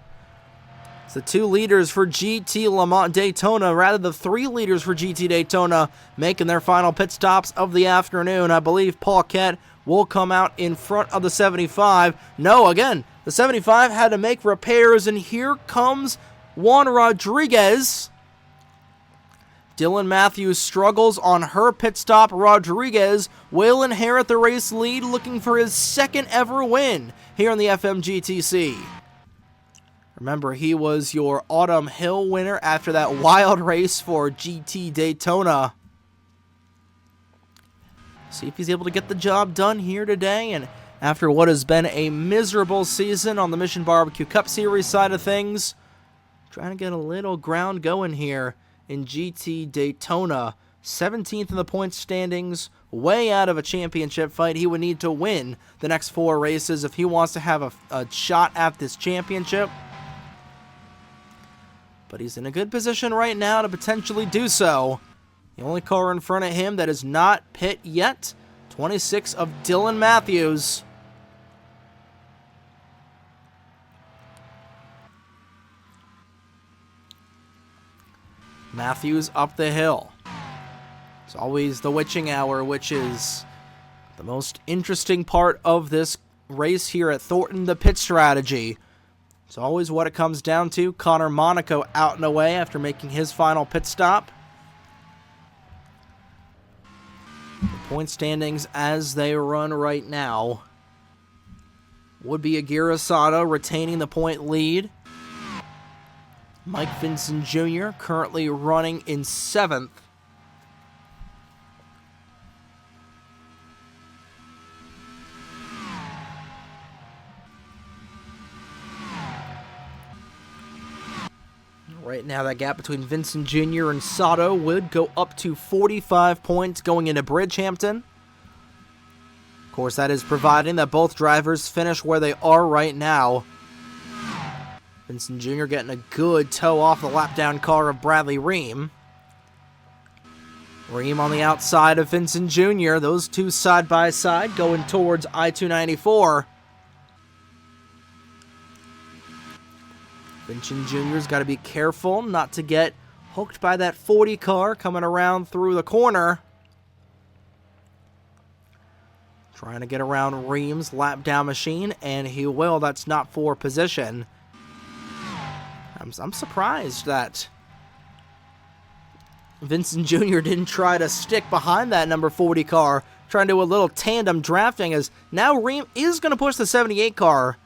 It's the 2 leaders for GT Le Mans Daytona, rather the 3 leaders for GT Daytona, making their final pit stops of the afternoon. I believe Paquette will come out in front of the 75. No, again, the 75 had to make repairs, and here comes Juan Rodriguez. Dylan Matthews struggles on her pit stop. Rodriguez will inherit the race lead, looking for his 2nd ever win here in the FMGTC. Remember, he was your Autumn Hill winner after that wild race for GT Daytona. See if he's able to get the job done here today, and after what has been a miserable season on the Mission Barbecue Cup Series side of things, trying to get a little ground going here in GT Daytona. 17th in the points standings, way out of a championship fight. He would need to win the next 4 races if he wants to have a shot at this championship. But he's in a good position right now to potentially do so. The only car in front of him that is not pit yet, 26 of Dylan Matthews. Matthews up the hill. It's always the witching hour, which is the most interesting part of this race here at Thornton, the pit strategy. It's always what it comes down to. Connor Monaco out and away after making his final pit stop. The point standings as they run right now would be Aguirre Sato retaining the point lead. Mike Vincent Jr. currently running in 7th. Right now, that gap between Vincent Jr. and Sato would go up to 45 points going into Bridgehampton. Of course, that is providing that both drivers finish where they are right now. Vincent Jr. getting a good tow off the lap-down car of Bradley Ream. Ream on the outside of Vincent Jr. Those two side by side going towards I-294. Vincent Jr.'s got to be careful not to get hooked by that 40 car coming around through the corner. Trying to get around Ream's lap-down machine, and he will. That's not for position. I'm surprised that Vincent Jr. didn't try to stick behind that number 40 car, trying to do a little tandem drafting, as now Ream is going to push the 78 car.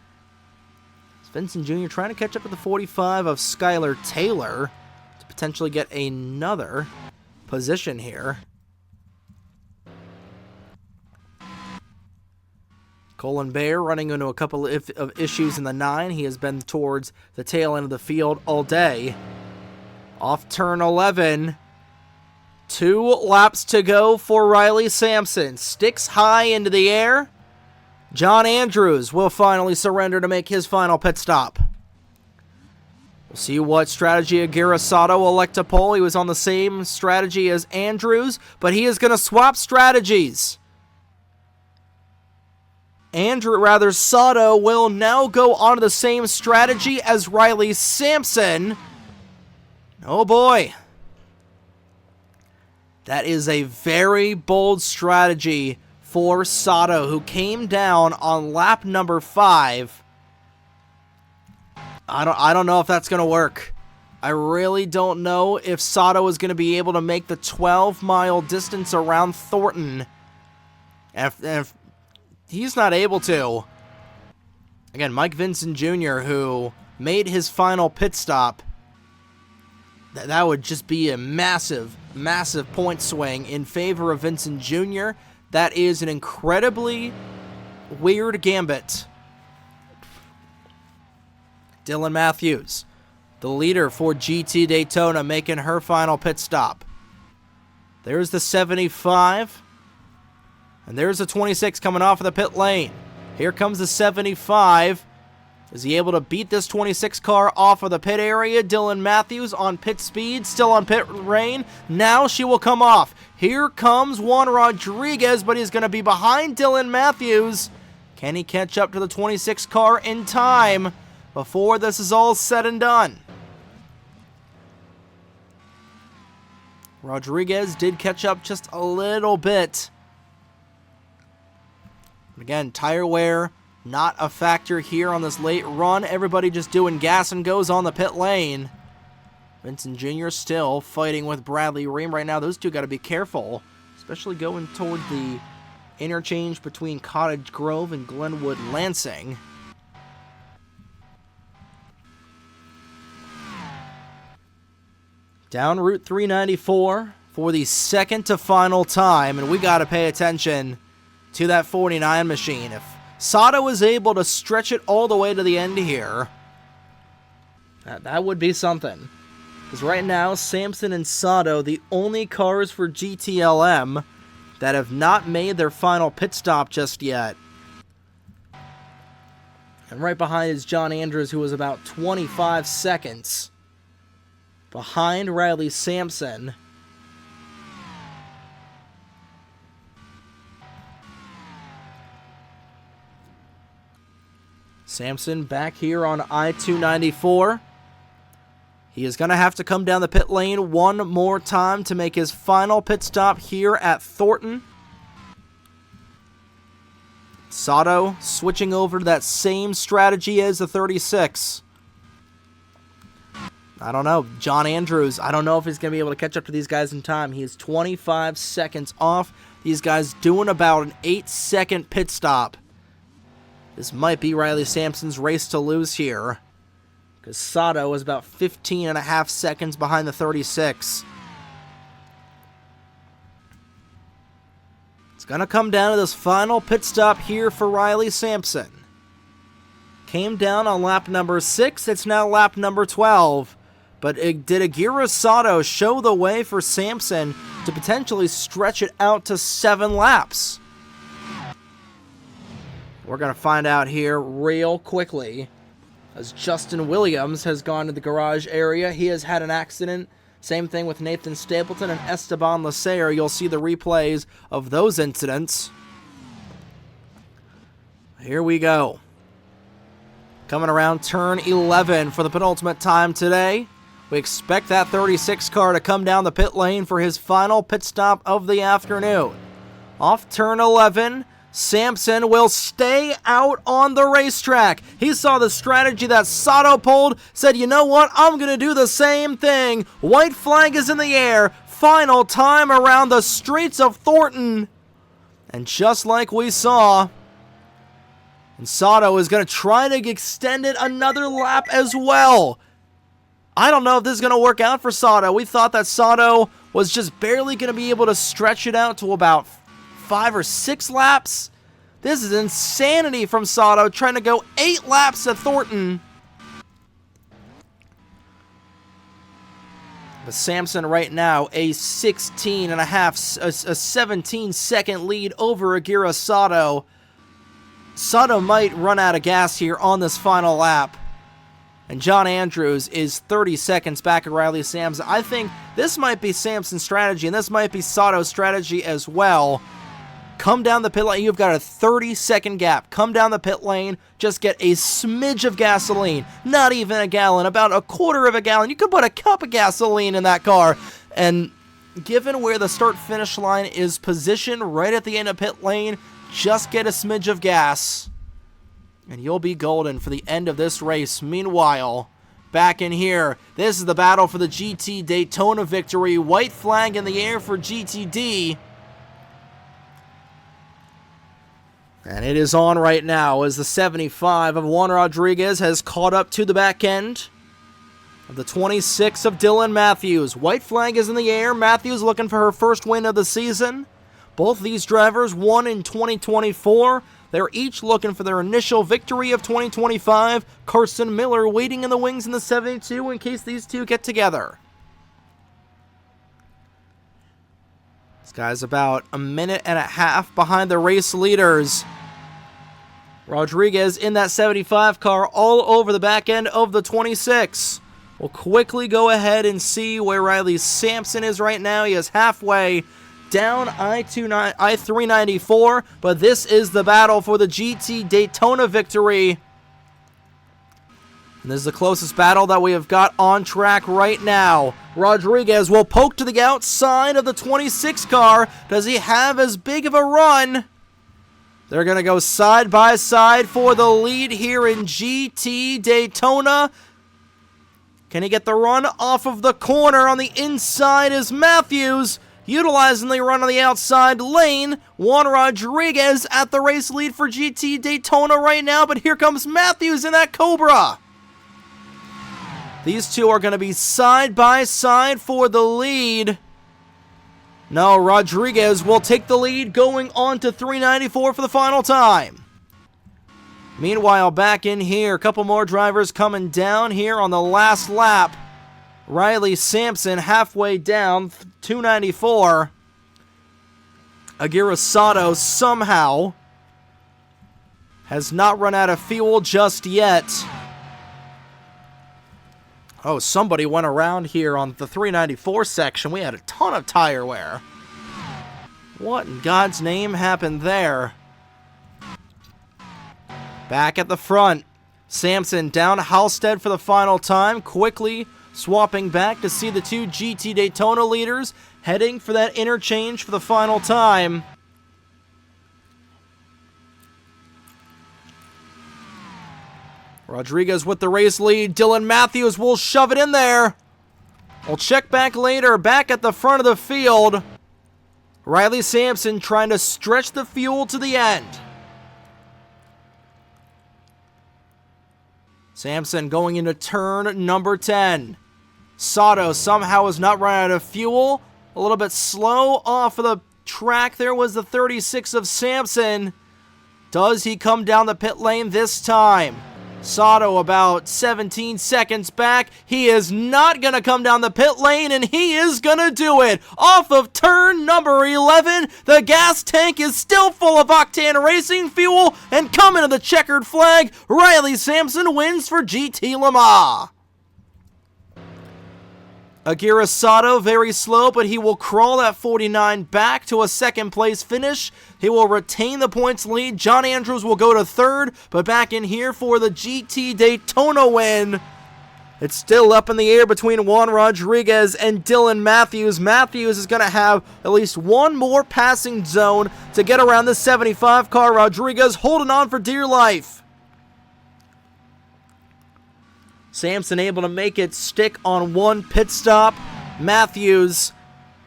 Vincent Jr. trying to catch up with the 45 of Skylar Taylor to potentially get another position here. Colin Bear running into a couple of issues in the 9. He has been towards the tail end of the field all day. Off turn 11. 2 laps to go for Riley Sampson. Sticks high into the air. John Andrews will finally surrender to make his final pit stop. We'll see what strategy Aguirre Sato will elect to pull. He was on the same strategy as Andrews, but he is going to swap strategies. Sato will now go on to the same strategy as Riley Sampson. Oh boy. That is a very bold strategy for Sato, who came down on lap number 5. I don't know if that's going to work. I really don't know if Sato is going to be able to make the 12-mile distance around Thornton. If he's not able to. Again, Mike Vincent Jr., who made his final pit stop, that would just be a massive, massive point swing in favor of Vincent Jr. That is an incredibly weird gambit. Dylan Matthews, the leader for GT Daytona, making her final pit stop. There's the 75. And there's the 26 coming off of the pit lane. Here comes the 75. Is he able to beat this 26 car off of the pit area? Dylan Matthews on pit speed, still on pit lane. Now she will come off. Here comes Juan Rodriguez, but he's going to be behind Dylan Matthews. Can he catch up to the 26 car in time before this is all said and done? Rodriguez did catch up just a little bit. Again, tire wear, not a factor here on this late run. Everybody just doing gas and goes on the pit lane. Vincent Jr. still fighting with Bradley Ream right now. Those two got to be careful, especially going toward the interchange between Cottage Grove and Glenwood Lansing. Down Route 394 for the second to final time, and we got to pay attention to that 49 machine. If Sato is able to stretch it all the way to the end here, that would be something. Because right now, Sampson and Sato, the only cars for GTLM that have not made their final pit stop just yet. And right behind is John Andrews, who was about 25 seconds behind Riley Sampson. Sampson back here on I-294. He is going to have to come down the pit lane one more time to make his final pit stop here at Thornton. Sato switching over to that same strategy as the 36. I don't know. John Andrews, I don't know if he's going to be able to catch up to these guys in time. He is 25 seconds off. These guys doing about an 8-second pit stop. This might be Riley Sampson's race to lose here, because Sato is about 15 and a half seconds behind the 36. It's going to come down to this final pit stop here for Riley Sampson. Came down on lap number 6. It's now lap number 12. But did Aguirre Sato show the way for Sampson to potentially stretch it out to 7 laps? We're going to find out here real quickly, as Justin Williams has gone to the garage area. He has had an accident. Same thing with Nathan Stapleton and Esteban Lasair. You'll see the replays of those incidents. Here we go. Coming around turn 11 for the penultimate time today. We expect that 36 car to come down the pit lane for his final pit stop of the afternoon. Off turn 11, Sampson will stay out on the racetrack. He saw the strategy that Sato pulled, said, you know what, I'm going to do the same thing. White flag is in the air. Final time around the streets of Thornton. And just like we saw, and Sato is going to try to extend it another lap as well. I don't know if this is going to work out for Sato. We thought that Sato was just barely going to be able to stretch it out to about 5 or 6 laps. This is insanity from Sato, trying to go 8 laps at Thornton. But Sampson right now, a 17-second lead over Aguirre Sato. Sato might run out of gas here on this final lap. And John Andrews is 30 seconds back at Riley Sampson. I think this might be Sampson's strategy, and this might be Sato's strategy as well. come down the pit lane. You've got a 30-second gap. Come down the pit lane, just get a smidge of gasoline. Not even a gallon, about a quarter of a gallon. You could put a cup of gasoline in that car. And given where the start-finish line is positioned right at the end of pit lane, just get a smidge of gas, and you'll be golden for the end of this race. Meanwhile, back in here, this is the battle for the GT Daytona victory. White flag in the air for GTD. And it is on right now as the 75 of Juan Rodriguez has caught up to the back end of the 26 of Dylan Matthews. White flag is in the air. Matthews looking for her first win of the season. Both these drivers won in 2024. They're each looking for their initial victory of 2025. Carson Miller waiting in the wings in the 72 in case these two get together. This guy's about a minute and a half behind the race leaders. Rodriguez in that 75 car all over the back end of the 26. We'll quickly go ahead and see where Riley Sampson is right now. He is halfway down I-394, but this is the battle for the GT Daytona victory. And this is the closest battle that we have got on track right now. Rodriguez will poke to the outside of the 26 car. Does he have as big of a run? They're going to go side by side for the lead here in GT Daytona. Can he get the run off of the corner? On the inside is Matthews, utilizing the run on the outside lane. Juan Rodriguez at the race lead for GT Daytona right now, but here comes Matthews in that Cobra. These two are going to be side by side for the lead. No, Rodriguez will take the lead going on to 394 for the final time. Meanwhile, back in here, a couple more drivers coming down here on the last lap. Riley Sampson halfway down, 294. Aguirre Sato somehow has not run out of fuel just yet. Oh, somebody went around here on the 394 section. We had a ton of tire wear. What in God's name happened there? Back at the front, Sampson down Halstead for the final time, quickly swapping back to see the two GT Daytona leaders heading for that interchange for the final time. Rodriguez with the race lead. Dylan Matthews will shove it in there. We'll check back later, back at the front of the field. Riley Sampson trying to stretch the fuel to the end. Sampson going into turn number 10. Sato somehow has not run out of fuel. A little bit slow off of the track. There was the 36 of Sampson. Does he come down the pit lane this time? Sato about 17 seconds back. He is not going to come down the pit lane, and he is going to do it. Off of turn number 11, the gas tank is still full of octane racing fuel, and coming to the checkered flag, Riley Sampson wins for GT Le Mans. Aguirre Sato, very slow, but he will crawl that 49 back to a second place finish. He will retain the points lead. John Andrews will go to third, but back in here for the GT Daytona win. It's still up in the air between Juan Rodriguez and Dylan Matthews. Matthews is going to have at least one more passing zone to get around the 75 car. Rodriguez holding on for dear life. Sampson able to make it stick on one pit stop. Matthews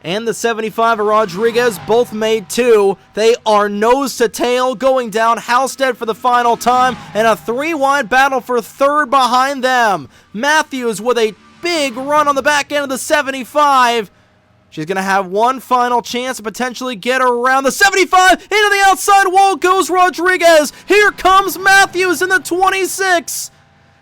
and the 75 of Rodriguez both made two. They are nose to tail going down Halstead for the final time, and a three-wide battle for third behind them. Matthews with a big run on the back end of the 75. She's going to have one final chance to potentially get around the 75. Into the outside wall goes Rodriguez. Here comes Matthews in the 26.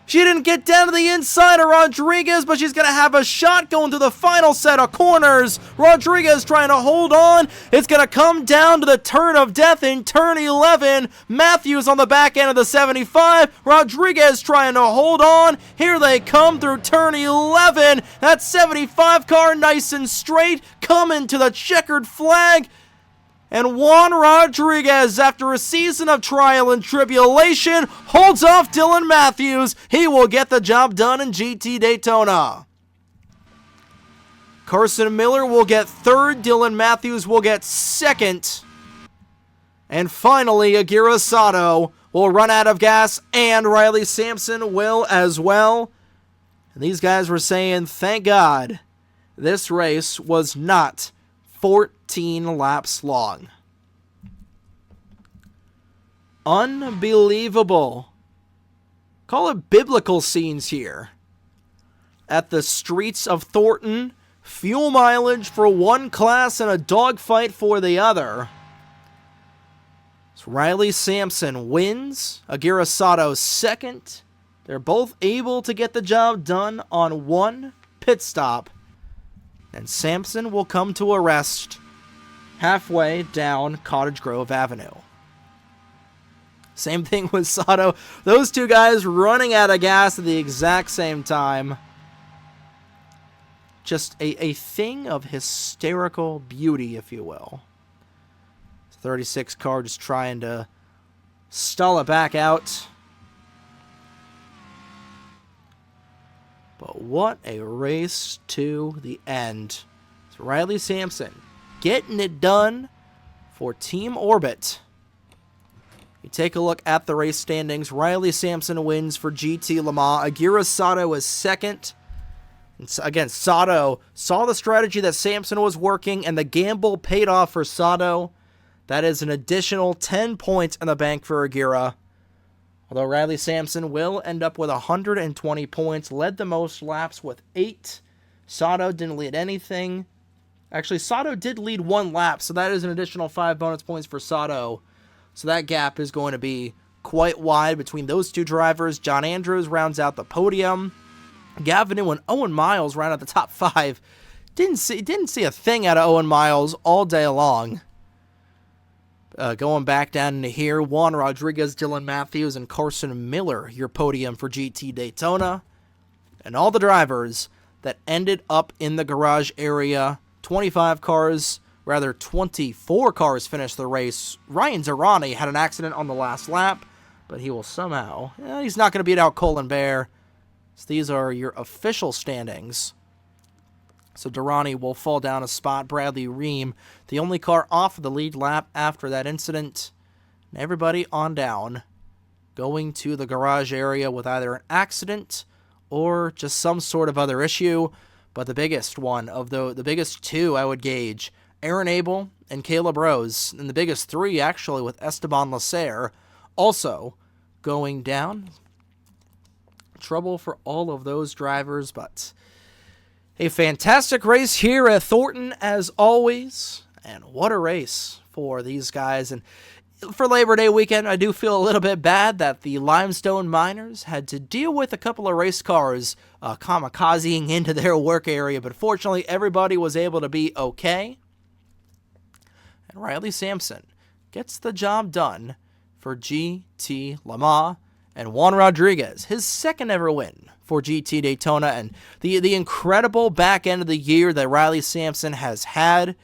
She didn't get down to the inside of Rodriguez, but she's going to have a shot going to the final set of corners. Rodriguez trying to hold on. It's going to come down to the turn of death in turn 11. Matthews on the back end of the 75. Rodriguez trying to hold on. Here they come through turn 11. That 75 car nice and straight coming to the checkered flag. And Juan Rodriguez, after a season of trial and tribulation, holds off Dylan Matthews. He will get the job done in GT Daytona. Carson Miller will get third. Dylan Matthews will get second. And finally, Aguirre Sato will run out of gas, and Riley Sampson will as well. And these guys were saying, thank God this race was not 14 laps long. Unbelievable. Call it biblical scenes here. At the streets of Thornton, fuel mileage for one class and a dogfight for the other. So Riley Sampson wins. Aguirre Sato second. They're both able to get the job done on one pit stop. And Sampson will come to a rest halfway down Cottage Grove Avenue. Same thing with Sato. Those two guys running out of gas at the exact same time. Just a thing of hysterical beauty, if you will. 36 car just trying to stall it back out. But what a race to the end. It's Riley Sampson getting it done for Team Orbit. You take a look at the race standings. Riley Sampson wins for GT Le Mans. Aguirre Sato is second. And again, Sato saw the strategy that Sampson was working, and the gamble paid off for Sato. That is an additional 10 points in the bank for Aguirre. Although Riley Sampson will end up with 120 points, led the most laps with 8. Sato didn't lead anything. Actually, Sato did lead 1 lap, so that is an additional 5 bonus points for Sato. So that gap is going to be quite wide between those two drivers. John Andrews rounds out the podium. Gavin and Owen Miles round out the top 5. Didn't see a thing out of Owen Miles all day long. Going back down into here, Juan Rodriguez, Dylan Matthews, and Carson Miller, your podium for GT Daytona. And all the drivers that ended up in the garage area. 24 cars finished the race. Ryan Zerani had an accident on the last lap, but he will somehow... he's not going to beat out Colin Bear. So these are your official standings. So Durrani will fall down a spot. Bradley Ream, the only car off of the lead lap after that incident. And everybody on down, going to the garage area with either an accident or just some sort of other issue. But the biggest one of the biggest two I would gauge, Aaron Abel and Caleb Rose. And the biggest 3 actually with Esteban Lasser also going down. Trouble for all of those drivers, but... a fantastic race here at Thornton, as always. And what a race for these guys. And for Labor Day weekend, I do feel a little bit bad that the Limestone Miners had to deal with a couple of race cars kamikazing into their work area. But fortunately, everybody was able to be okay. And Riley Sampson gets the job done for GT Le Mans. And Juan Rodriguez, his second ever win for GT Daytona, and the incredible back end of the year that Riley Sampson has had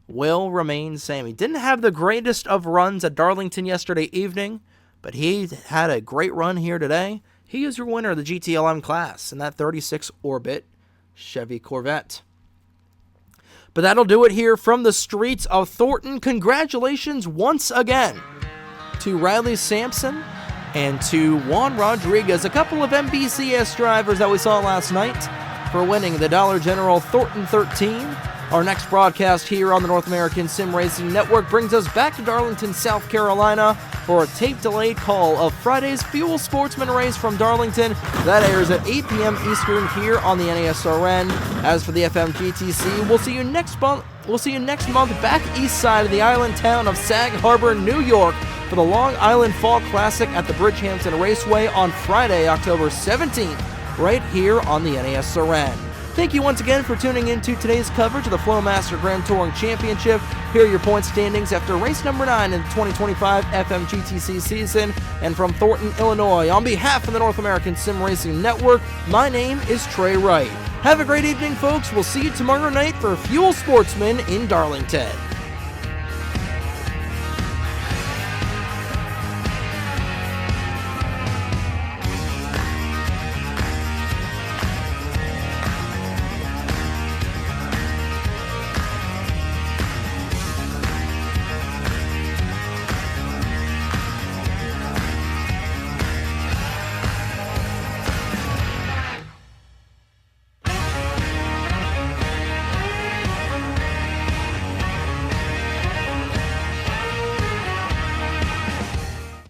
will remain the same. He didn't have the greatest of runs at Darlington yesterday evening, but he had a great run here today. He is your winner of the GTLM class in that 36 Orbit Chevy Corvette. But that'll do it here from the streets of Thornton. Congratulations once again to Riley Sampson and to Juan Rodriguez, a couple of MBCS drivers that we saw last night, for winning the Dollar General Thornton 13. Our next broadcast here on the North American Sim Racing Network brings us back to Darlington, South Carolina for a tape-delayed call of Friday's Fuel Sportsman race from Darlington. That airs at 8 p.m. Eastern here on the NASRN. As for the FMGTC, we'll see you next month. Back east side of the island town of Sag Harbor, New York, for the Long Island Fall Classic at the Bridgehampton Raceway on Friday, October 17th, right here on the NASRN. Thank you once again for tuning into today's coverage of the FlowMaster Grand Touring Championship. Here are your point standings after race number 9 in the 2025 FMGTC season. And from Thornton, Illinois, on behalf of the North American Sim Racing Network, my name is Trey Wright. Have a great evening, folks. We'll see you tomorrow night for Fuel Sportsman in Darlington.